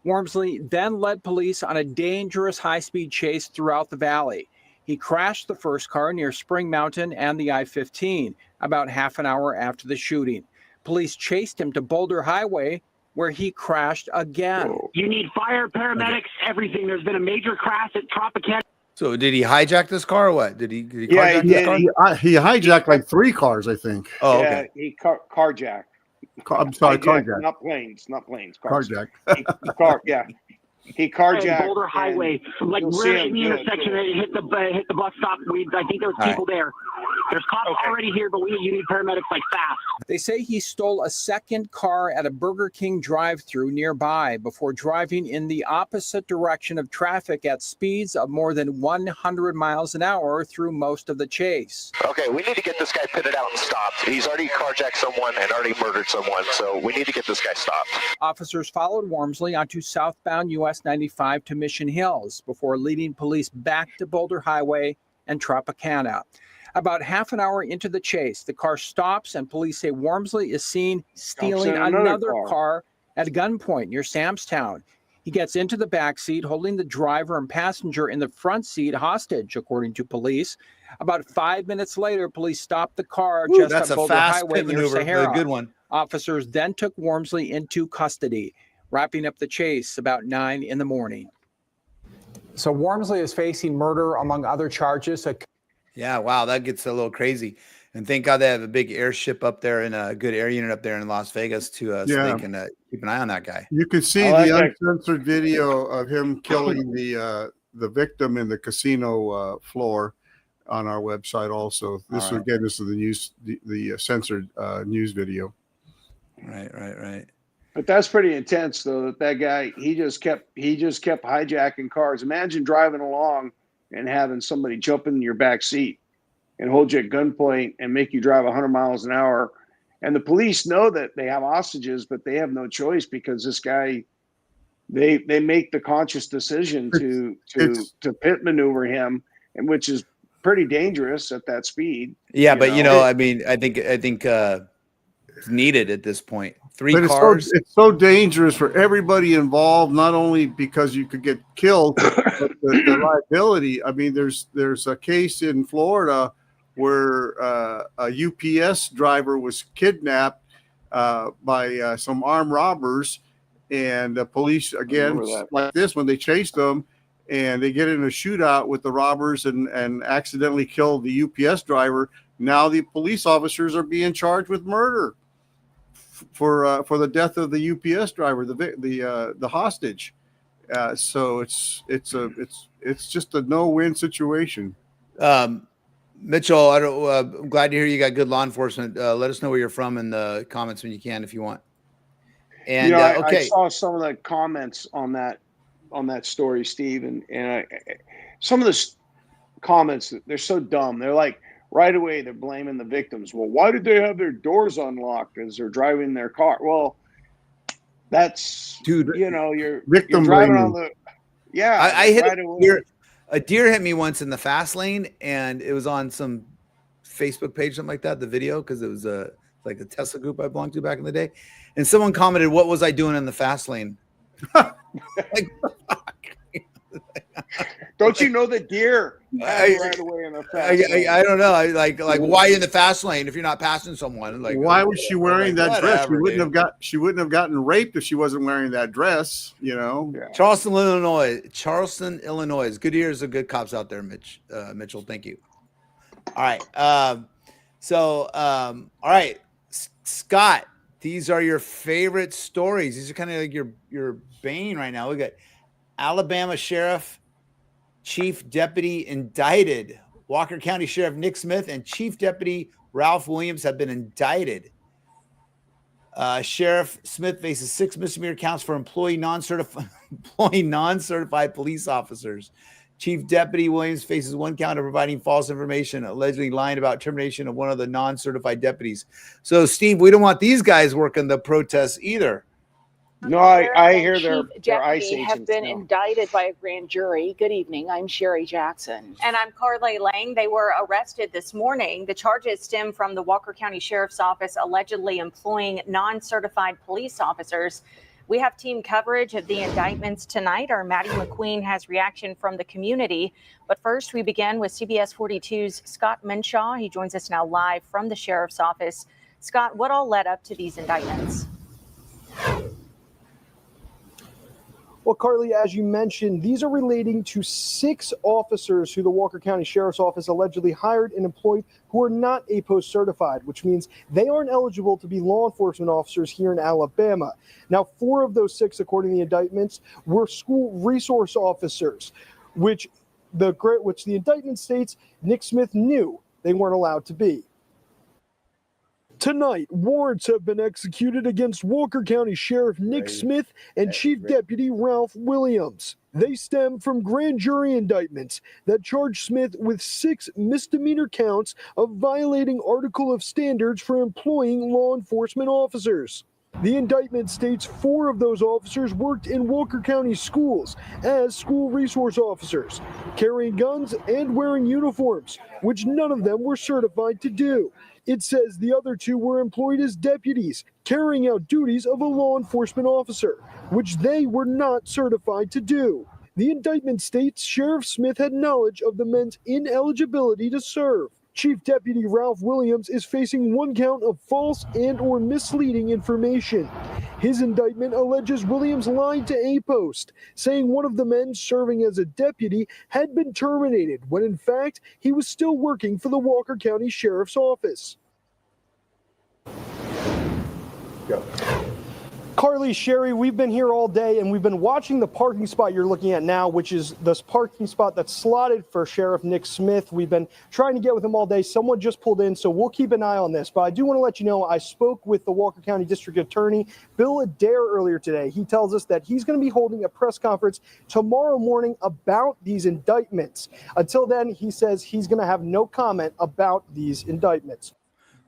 Wormsley then led police on a dangerous high-speed chase throughout the valley. He crashed the first car near Spring Mountain and the I-15 about half an hour after the shooting. Police chased him to Boulder Highway, where he crashed again. You need fire, paramedics, everything. There's been a major crash at Tropicana. So did he hijack this car or what? Did he carjack this car? He hijacked like 3 cars, I think. Oh, okay. He carjacked. I'm sorry, carjacked. Not planes. Carjacked. He carjacked Boulder Highway, like right in the intersection that hit the bus stop. I think there was people there. There's cops already here, but you need paramedics like fast. They say he stole a second car at a Burger King drive-thru nearby before driving in the opposite direction of traffic at speeds of more than 100 miles an hour through most of the chase. Okay, we need to get this guy pitted out and stopped. He's already carjacked someone and already murdered someone, so we need to get this guy stopped. Officers followed Wormsley onto southbound US 95 to Mission Hills before leading police back to Boulder Highway and Tropicana. About half an hour into the chase, the car stops and police say Wormsley is seen stealing in another car at gunpoint near Samstown. He gets into the back seat, holding the driver and passenger in the front seat hostage, according to police. About 5 minutes later, police stopped the car just that's on a Boulder fast Highway pit near maneuver, but Sahara. a good one. Officers then took Wormsley into custody, wrapping up the chase about 9 in the morning. So Wormsley is facing murder, among other charges. Yeah, wow, that gets a little crazy. And thank God they have a big airship up there and a good air unit up there in Las Vegas so they can keep an eye on that guy. You can see the uncensored video of him killing the victim in the casino floor on our website. Also, this is the news, the censored news video. Right. But that's pretty intense, though. That guy, he just kept hijacking cars. Imagine driving along and having somebody jump in your back seat and hold you at gunpoint and make you drive 100 miles an hour. And the police know that they have hostages, but they have no choice because this guy, they make the conscious decision to pit maneuver him, and which is pretty dangerous at that speed. Yeah, but I mean, I think it's needed at this point. But cars. It's so dangerous for everybody involved, not only because you could get killed, but the liability. I mean, there's a case in Florida where a UPS driver was kidnapped by some armed robbers, and the police, again, like this, when they chased them, and they get in a shootout with the robbers and accidentally kill the UPS driver. Now the police officers are being charged with murder for the death of the UPS driver, the hostage. So it's just a no-win situation. Mitchell, I'm glad to hear you got good law enforcement. Let us know where you're from in the comments when you can, if you want. And I saw some of the comments on that story, Steve, and some of the comments, they're so dumb. They're like, right away, they're blaming the victims. Well, why did they have their doors unlocked as they're driving their car? Well, that's you're driving on the I hit right away. A deer hit me once in the fast lane, and it was on some Facebook page, something like that, the video, because it was like the Tesla group I belonged to back in the day. And someone commented, "What was I doing in the fast lane?" Like, don't you know the deer right away in the fast lane? I don't know. Like why in the fast lane if you're not passing someone? Like, why was she wearing that dress? She wouldn't have gotten raped if she wasn't wearing that dress. Yeah. Charleston, Illinois. Good ears of good cops out there, Mitchell. Thank you. All right. All right, Scott. These are your favorite stories. These are kind of like your bane right now. We got Alabama Sheriff Chief Deputy indicted. Walker County Sheriff Nick Smith and Chief Deputy Ralph Williams have been indicted. Sheriff Smith faces 6 misdemeanor counts for employing non-certified police officers. Chief Deputy Williams faces 1 count of providing false information, allegedly lying about termination of one of the non-certified deputies. So, Steve, we don't want these guys working the protests either. No, I hear their ICE agents have been indicted by a grand jury. Good evening. I'm Sherry Jackson. And I'm Carly Lang. They were arrested this morning. The charges stem from the Walker County Sheriff's Office allegedly employing non-certified police officers. We have team coverage of the indictments tonight. Our Maddie McQueen has reaction from the community. But first, we begin with CBS 42's Scott Menshaw. He joins us now live from the Sheriff's Office. Scott, what all led up to these indictments? Well, Carly, as you mentioned, these are relating to 6 officers who the Walker County Sheriff's Office allegedly hired and employed who are not APOS certified, which means they aren't eligible to be law enforcement officers here in Alabama. Now, 4 of those 6, according to the indictments, were school resource officers, which the indictment states Nick Smith knew they weren't allowed to be. Tonight, warrants have been executed against Walker County Sheriff Nick Smith and Chief Deputy Ralph Williams. They stem from grand jury indictments that charge Smith with 6 misdemeanor counts of violating Article of Standards for employing law enforcement officers. The indictment states 4 of those officers worked in Walker County schools as school resource officers, carrying guns and wearing uniforms, which none of them were certified to do. It says the other 2 were employed as deputies, carrying out duties of a law enforcement officer, which they were not certified to do. The indictment states Sheriff Smith had knowledge of the men's ineligibility to serve. Chief Deputy Ralph Williams is facing 1 count of false and/or misleading information. His indictment alleges Williams lied to A Post, saying one of the men serving as a deputy had been terminated when in fact he was still working for the Walker County Sheriff's Office. Go. Carly, Sherry, we've been here all day and we've been watching the parking spot you're looking at now, which is this parking spot that's slotted for Sheriff Nick Smith. We've been trying to get with him all day. Someone just pulled in, so we'll keep an eye on this. But I do want to let you know I spoke with the Walker County District Attorney, Bill Adair, earlier today. He tells us that he's going to be holding a press conference tomorrow morning about these indictments. Until then, he says he's going to have no comment about these indictments.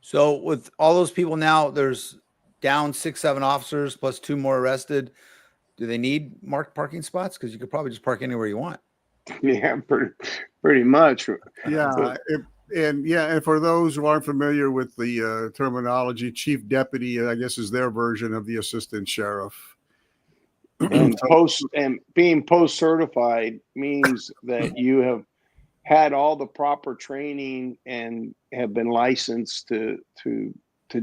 So with all those people now, there's down 6-7 officers plus 2 more arrested. Do they need marked parking spots? Because you could probably just park anywhere you want. Yeah, pretty much. Yeah, and for those who aren't familiar with the terminology, chief deputy, I guess, is their version of the assistant sheriff. And being post certified means that you have had all the proper training and have been licensed to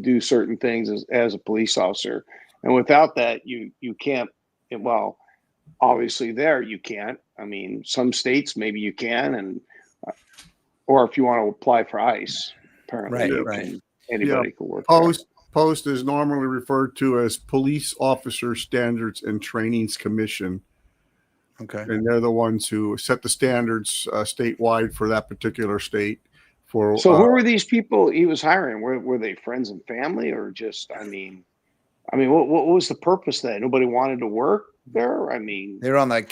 do certain things as a police officer. And without that, you can't, well, obviously there you can't. I mean, some states maybe you can, and or if you want to apply for ICE, apparently anybody can work. Post is normally referred to as Police Officer Standards and Trainings Commission. Okay. And they're the ones who set the standards statewide for that particular state. So who were these people he was hiring? Were they friends and family, or just, I mean, what was the purpose of that? Nobody wanted to work there? I mean, they were on the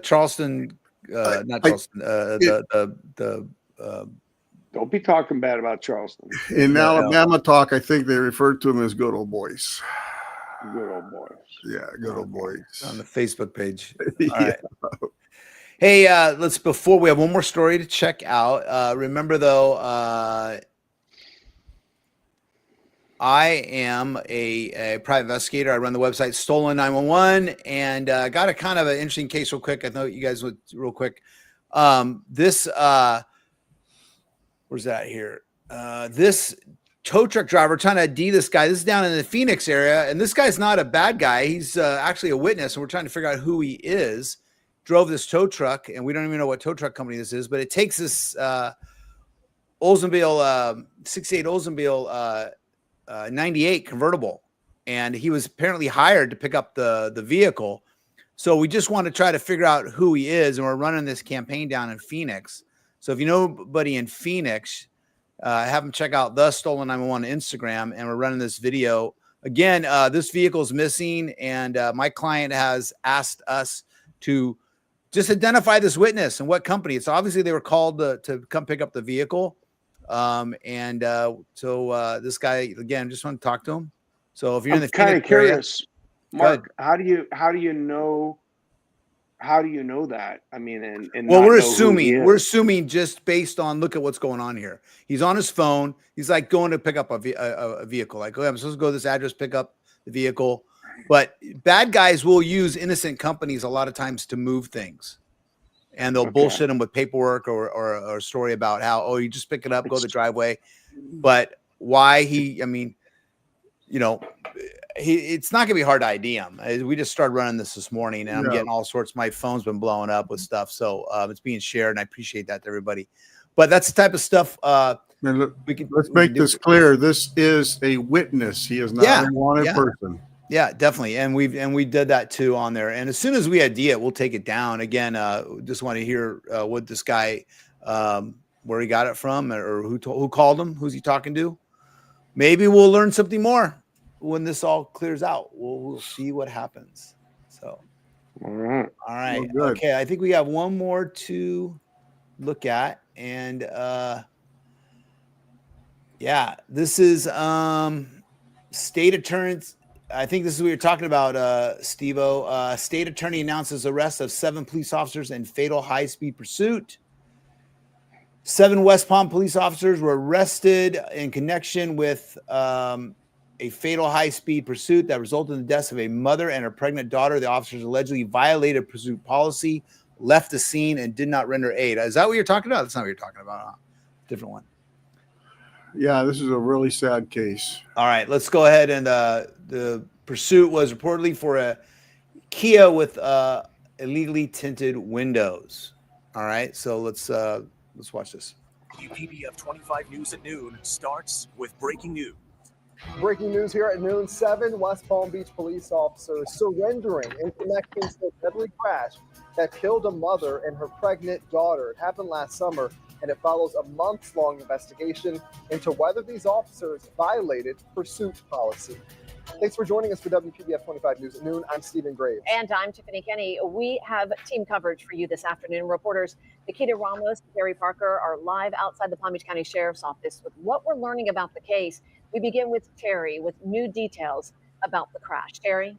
Charleston, not Charleston, don't be talking bad about Charleston. In Alabama talk, I think they referred to them as good old boys. Good old boys. Yeah, good old boys. On the Facebook page. All right. Hey, before we have one more story to check out. Remember though, I am a private investigator. I run the website Stolen 911, and got a kind of an interesting case real quick. I know you guys would real quick. Where's that here? This tow truck driver trying to ID this guy. This is down in the Phoenix area, and this guy's not a bad guy. He's actually a witness, and we're trying to figure out who he is. Drove this tow truck, and we don't even know what tow truck company this is, but it takes this Oldsmobile 68 Oldsmobile 98 convertible, and he was apparently hired to pick up the vehicle. So we just want to try to figure out who he is, and we're running this campaign down in Phoenix. So if you know anybody in Phoenix, have them check out the Stolen 911 Instagram, and we're running this video. Again, this vehicle is missing, and my client has asked us to just identify this witness and what company. It's obviously they were called to come pick up the vehicle. So this guy, again, just want to talk to him. So if you're in the kind of curious, area, Mark, how do you know that? I mean, and well, we're assuming just based on, look at what's going on here. He's on his phone. He's like going to pick up a vehicle. Like, I'm supposed to go to this address, pick up the vehicle. But bad guys will use innocent companies a lot of times to move things, and they'll bullshit them with paperwork or a story about how, oh, you just pick it up, go to the driveway. But why it's not gonna be hard to ID him. We just started running this morning, and I'm getting all sorts. My phone's been blowing up with stuff, so it's being shared, and I appreciate that to everybody. But that's the type of stuff. Let's make this clear. This is a witness. He is not a wanted person. Yeah, definitely. And we did that too on there. And as soon as we ID it, we'll take it down. Again, just want to hear what this guy, where he got it from, or who called him, who's he talking to. Maybe we'll learn something more when this all clears out. We'll see what happens. So, all right. Well, okay. I think we have one more to look at. And Yeah, this is state attorneys. I think this is what you're talking about, Steve-O. State attorney announces arrest of 7 police officers in fatal high-speed pursuit. 7 West Palm police officers were arrested in connection with a fatal high-speed pursuit that resulted in the deaths of a mother and her pregnant daughter. The officers allegedly violated pursuit policy, left the scene, and did not render aid. Is that what you're talking about? That's not what you're talking about. Huh? Different one. Yeah, this is a really sad case. All right, let's go ahead. And the pursuit was reportedly for a Kia with illegally tinted windows. All right, so let's watch this. WPBF 25 News at noon starts with breaking news. Breaking news here at noon, 7 West Palm Beach police officers surrendering in connection to a deadly crash that killed a mother and her pregnant daughter. It happened last summer, and it follows a months-long investigation into whether these officers violated pursuit policy. Thanks for joining us for WPBF 25 News at noon. I'm Stephen Graves. And I'm Tiffany Kenny. We have team coverage for you this afternoon. Reporters Nikita Ramos and Terry Parker are live outside the Palm Beach County Sheriff's Office with what we're learning about the case. We begin with Terry with new details about the crash. Terry?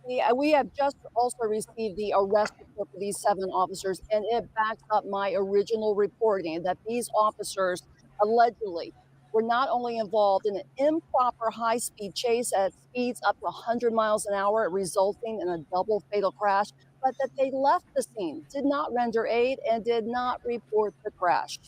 We have just also received the arrest report for these 7 officers, and it backs up my original reporting that these officers allegedly were not only involved in an improper high-speed chase at speeds up to 100 miles an hour, resulting in a double fatal crash, but that they left the scene, did not render aid, and did not report the crash.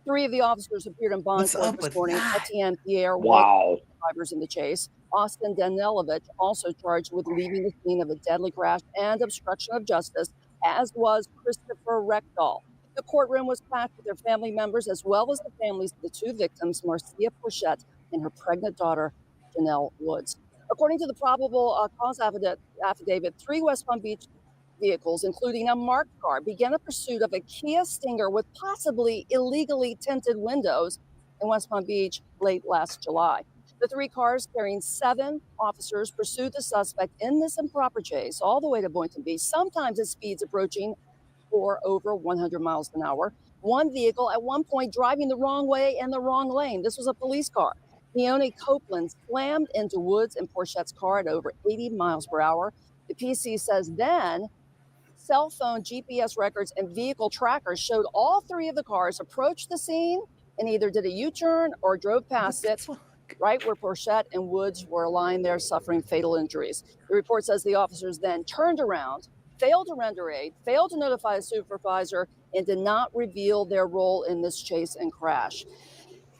3 of the officers appeared in bond court this morning. Etienne Pierre, wow, drivers in the chase. Austin Danielovich, also charged with leaving the scene of a deadly crash and obstruction of justice, as was Christopher Reckdahl. The courtroom was packed with their family members, as well as the families of the 2 victims, Marcia Porchette and her pregnant daughter, Janelle Woods. According to the probable cause affidavit, 3 West Palm Beach vehicles, including a marked car, began a pursuit of a Kia Stinger with possibly illegally tinted windows in West Palm Beach late last July. The 3 cars carrying 7 officers pursued the suspect in this improper chase all the way to Boynton Beach, sometimes at speeds approaching or over 100 miles an hour. One vehicle at one point driving the wrong way in the wrong lane. This was a police car. Leone Copeland slammed into Woods and Porchette's car at over 80 miles per hour. The PC says then cell phone GPS records and vehicle trackers showed all 3 of the cars approached the scene and either did a U-turn or drove past it, right where Porchette and Woods were lying there suffering fatal injuries. The report says the officers then turned around, failed to render aid, failed to notify a supervisor, and did not reveal their role in this chase and crash.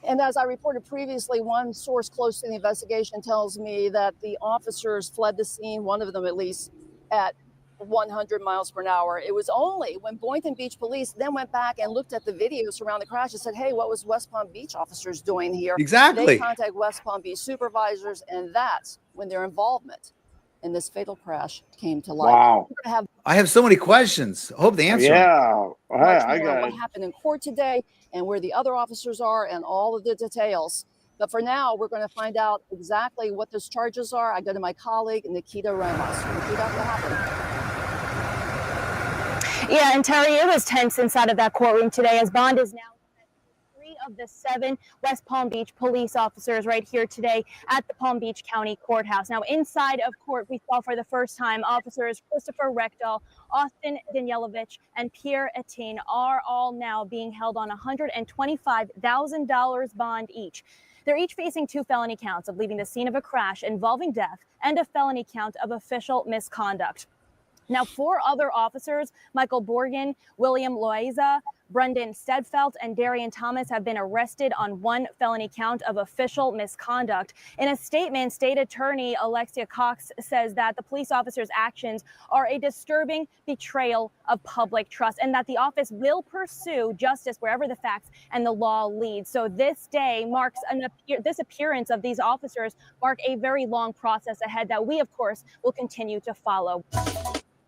And as I reported previously, one source close to the investigation tells me that the officers fled the scene, one of them at least, at 100 miles per hour. It was only when Boynton Beach police then went back and looked at the videos around the crash and said, hey, what was West Palm Beach officers doing here? Exactly. They contact West Palm Beach supervisors, and that's when their involvement in this fatal crash came to light. Wow. I have so many questions. I hope the answer. Yeah. I got what happened in court today and where the other officers are and all of the details. But for now, we're going to find out exactly what those charges are. I go to my colleague, Nikita Ramos. Nikita, what happened? Yeah, and Terry, it was tense inside of that courtroom today as bond is now 3 of the 7 West Palm Beach police officers right here today at the Palm Beach County Courthouse. Now, inside of court, we saw for the first time officers Christopher Reckdahl, Austin Danielovich, and Pierre Etienne are all now being held on $125,000 bond each. They're each facing 2 felony counts of leaving the scene of a crash involving death and a felony count of official misconduct. Now, 4 other officers, Michael Borgen, William Loaiza, Brendan Stedfeld, and Darian Thomas have been arrested on 1 felony count of official misconduct. In a statement, State Attorney Alexia Cox says that the police officers' actions are a disturbing betrayal of public trust and that the office will pursue justice wherever the facts and the law lead. So this day marks this appearance of these officers mark a very long process ahead that we, of course, will continue to follow.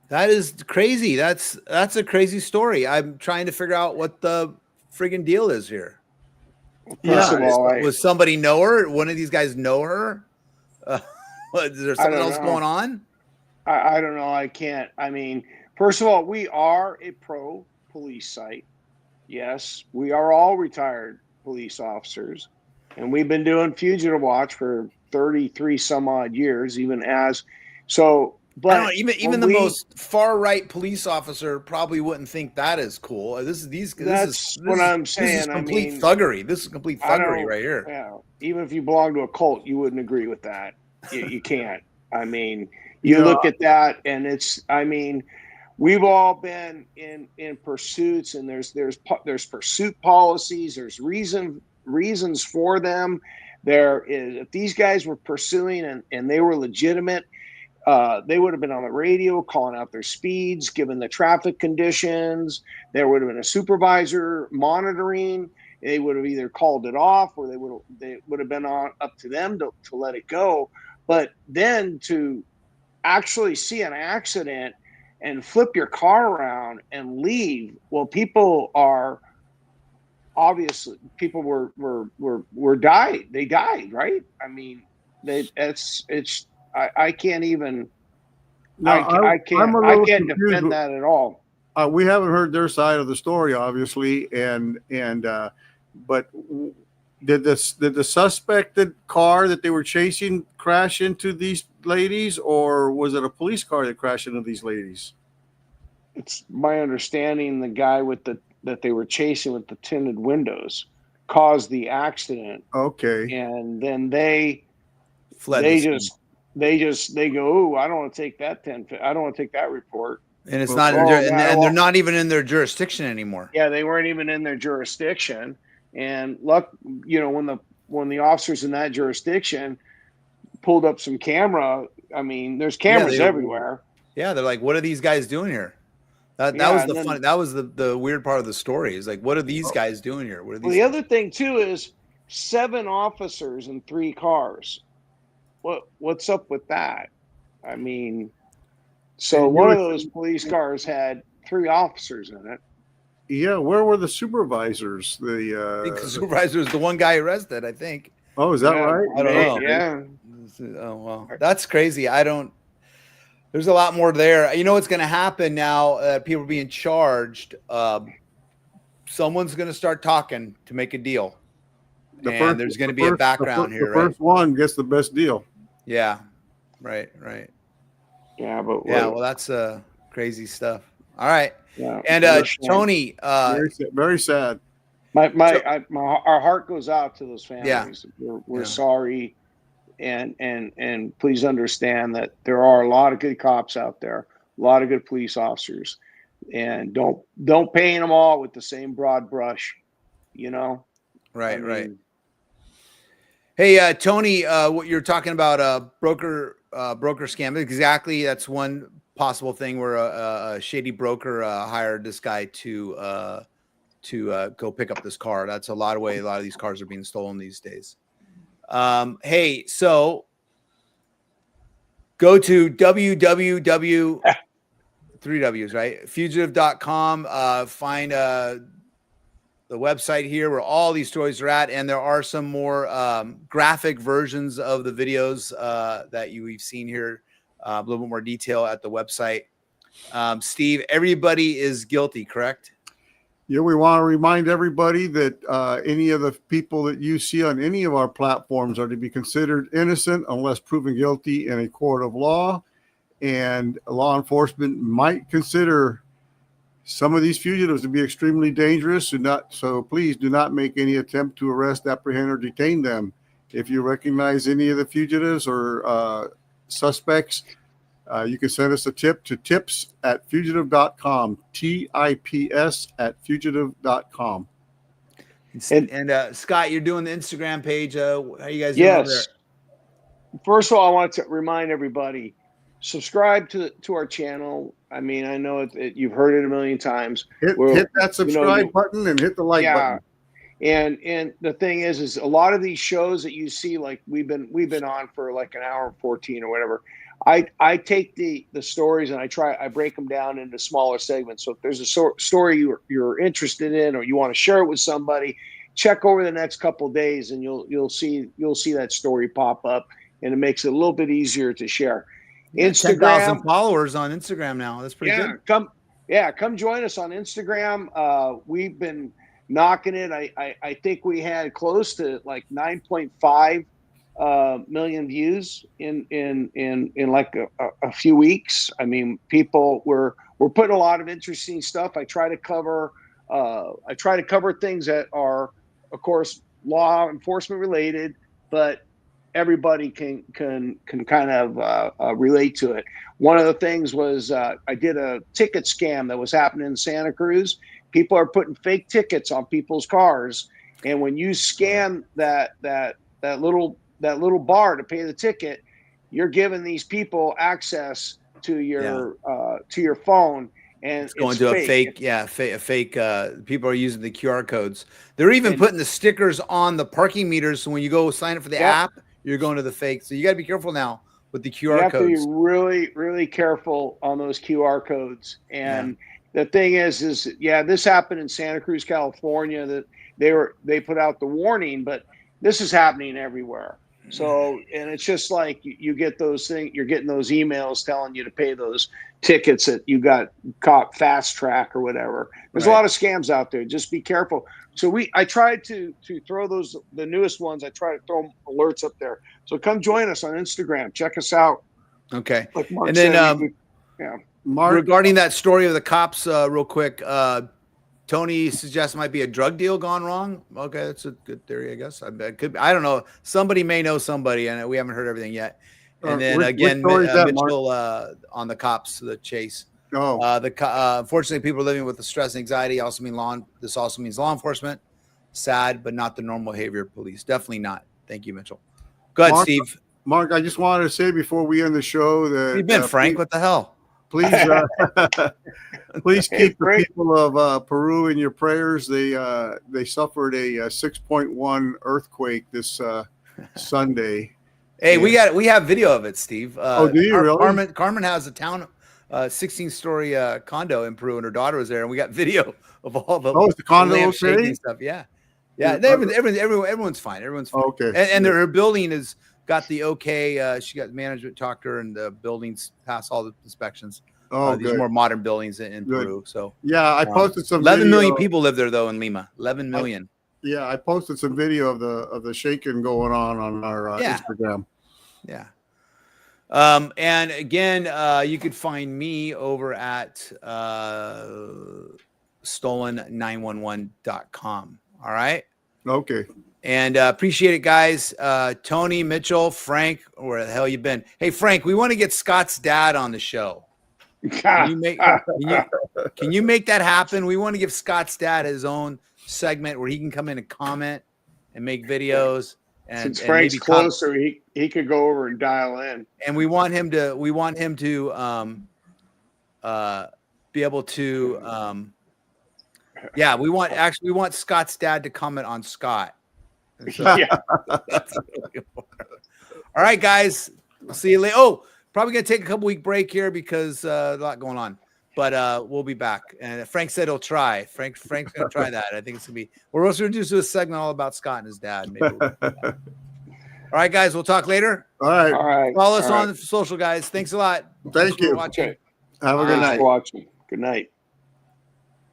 That is crazy. That's a crazy story. I'm trying to figure out what the friggin' deal is here. Was somebody know her? One of these guys know her? Is there something else going on? I don't know. I can't. I mean, first of all, we are a pro-police site. Yes, we are all retired police officers, and we've been doing Fugitive Watch for 33 some odd years, But even the most far right police officer probably wouldn't think that is cool. This is what I'm saying. This is complete thuggery. This is complete thuggery right here. Yeah, even if you belong to a cult, you wouldn't agree with that. You can't. I mean, you look at that, and we've all been in pursuits, and there's pursuit policies. There's reasons for them. There is, if these guys were pursuing and they were legitimate, they would have been on the radio calling out their speeds, given the traffic conditions. There would have been a supervisor monitoring. They would have either called it off, or they would have been up to them to let it go. But then to actually see an accident and flip your car around and leave, well, people were died. They died, right? I mean, I can't even. No, I can't defend that at all. We haven't heard their side of the story, obviously, but did the suspected car that they were chasing crash into these ladies, or was it a police car that crashed into these ladies? It's my understanding the guy that they were chasing with the tinted windows caused the accident. Okay, and then they fled. They go, oh, I don't want to take that I don't want to take that report. And it's not, and they're not even in their jurisdiction anymore. Yeah, they weren't even in their jurisdiction. And when the officers in that jurisdiction pulled up some camera, I mean, there's cameras everywhere. Yeah, they're like, what are these guys doing here? That was the weird part of the story. Is like, what are these guys doing here? What are these? The other thing too is 7 officers in 3 cars. What's up with that? I mean, so one of those police cars had 3 officers in it. Yeah, where were the supervisors? I think the supervisor is the one guy arrested, I think. Oh, is that right? I don't know. Yeah. Oh, well, that's crazy. There's a lot more there. You know what's going to happen now? People are being charged. Someone's going to start talking to make a deal. There's going to be a background here, right? The first one gets the best deal. Yeah. Right. Yeah, but well, that's crazy stuff. All right. Yeah, and Tony, very sad. Our heart goes out to those families. Yeah. We're sorry, and please understand that there are a lot of good cops out there, a lot of good police officers, and don't paint them all with the same broad brush, Right. Hey, Tony, what you're talking about, broker scam. Exactly. That's one possible thing where a shady broker hired this guy to go pick up this car. That's a lot of these cars are being stolen these days. Hey, so go to www, 3 W's, right? Fugitive.com. Find the website here where all these stories are at, and there are some more graphic versions of the videos that we've seen here. A little bit more detail at the website. Steve, everybody is guilty, correct? Yeah, we want to remind everybody that any of the people that you see on any of our platforms are to be considered innocent unless proven guilty in a court of law. And law enforcement might consider some of these fugitives to be extremely dangerous. So please do not make any attempt to arrest, apprehend, or detain them. If you recognize any of the fugitives or suspects, you can send us a tip to tips@fugitive.com, tips@fugitive.com. And Scott, you're doing the Instagram page. How you guys doing over there? First of all, I want to remind everybody, subscribe to our channel. I mean, I know you've heard it a million times. Hit that subscribe button and hit the like button. And the thing is a lot of these shows that you see, like we've been on for like an hour and 14 or whatever. I take the stories and I break them down into smaller segments. So if there's a story you're interested in, or you want to share it with somebody, check over the next couple of days and you'll see that story pop up, and it makes it a little bit easier to share. Instagram, 10,000 followers on Instagram now. That's pretty good. Yeah, come join us on Instagram. We've been knocking it. I think we had close to like 9.5 million views in like a few weeks. I mean, people we're putting a lot of interesting stuff. I try to cover things that are, of course, law enforcement related, but everybody can kind of relate to it. One of the things was I did a ticket scam that was happening in Santa Cruz. People are putting fake tickets on people's cars, and when you scan that little bar to pay the ticket, you're giving these people access to your phone. And it's going to a fake, people are using the QR codes. They're even putting the stickers on the parking meters. So when you go sign up for the app, you're going to the fake. So you got to be careful now with the QR codes. You have to be really, really careful on those QR codes. And the thing is this happened in Santa Cruz, California, that they put out the warning, but this is happening everywhere. So, and it's just like you get those things, you're getting those emails telling you to pay those tickets that you got caught fast track or whatever. There's a lot of scams out there. Just be careful. So I tried to throw the newest ones. I try to throw alerts up there. So come join us on Instagram. Check us out. Okay. Like Mark and then, said, Mark, regarding that story of the cops, real quick, Tony suggests might be a drug deal gone wrong. Okay, that's a good theory, I guess. I don't know. Somebody may know somebody, and we haven't heard everything yet. And then again, Mitchell on the cops, the chase. Oh, unfortunately, people are living with the stress and anxiety. This also means law enforcement. Sad, but not the normal behavior of police. Definitely not. Thank you, Mitchell. Go ahead, Steve. Mark, I just wanted to say before we end the show that you've been Frank. What the hell? Please, please keep the people of Peru in your prayers. They suffered a 6.1 earthquake this Sunday. Hey, we have video of it, Steve. Do you really? Carmen has a 16-story condo in Peru, and her daughter was there, and we got video of all the is the condo okay? Stuff. Yeah. Everyone's fine. Everyone's fine. Okay, and her building has got the okay. She got management talked to her, and the buildings pass all the inspections. These more modern buildings in Peru. So I posted some. 11 million people live there though in Lima. 11 million. I posted some video of the shaking going on our Instagram. Yeah. And again, you could find me over at stolen911.com. All right. Okay. And appreciate it, guys. Tony, Mitchell, Frank, where the hell you been? Hey, Frank, we want to get Scott's dad on the show. Can you make that happen? We want to give Scott's dad his own segment where he can come in and comment and make videos. And since Frank's closer, he could go over and dial in. And we want him to be able to we want Scott's dad to comment on Scott. So, all right, guys. I'll see you later. Oh, probably gonna take a couple week break here because a lot going on. But we'll be back. And Frank said he'll try. Frank's gonna try that. I think it's gonna be. We're also gonna do a segment all about Scott and his dad. Maybe we'll do that. All right, guys. We'll talk later. All right. Follow us on the social, guys. Thanks a lot. Thanks you for watching. Have a good night. Watching. Good night.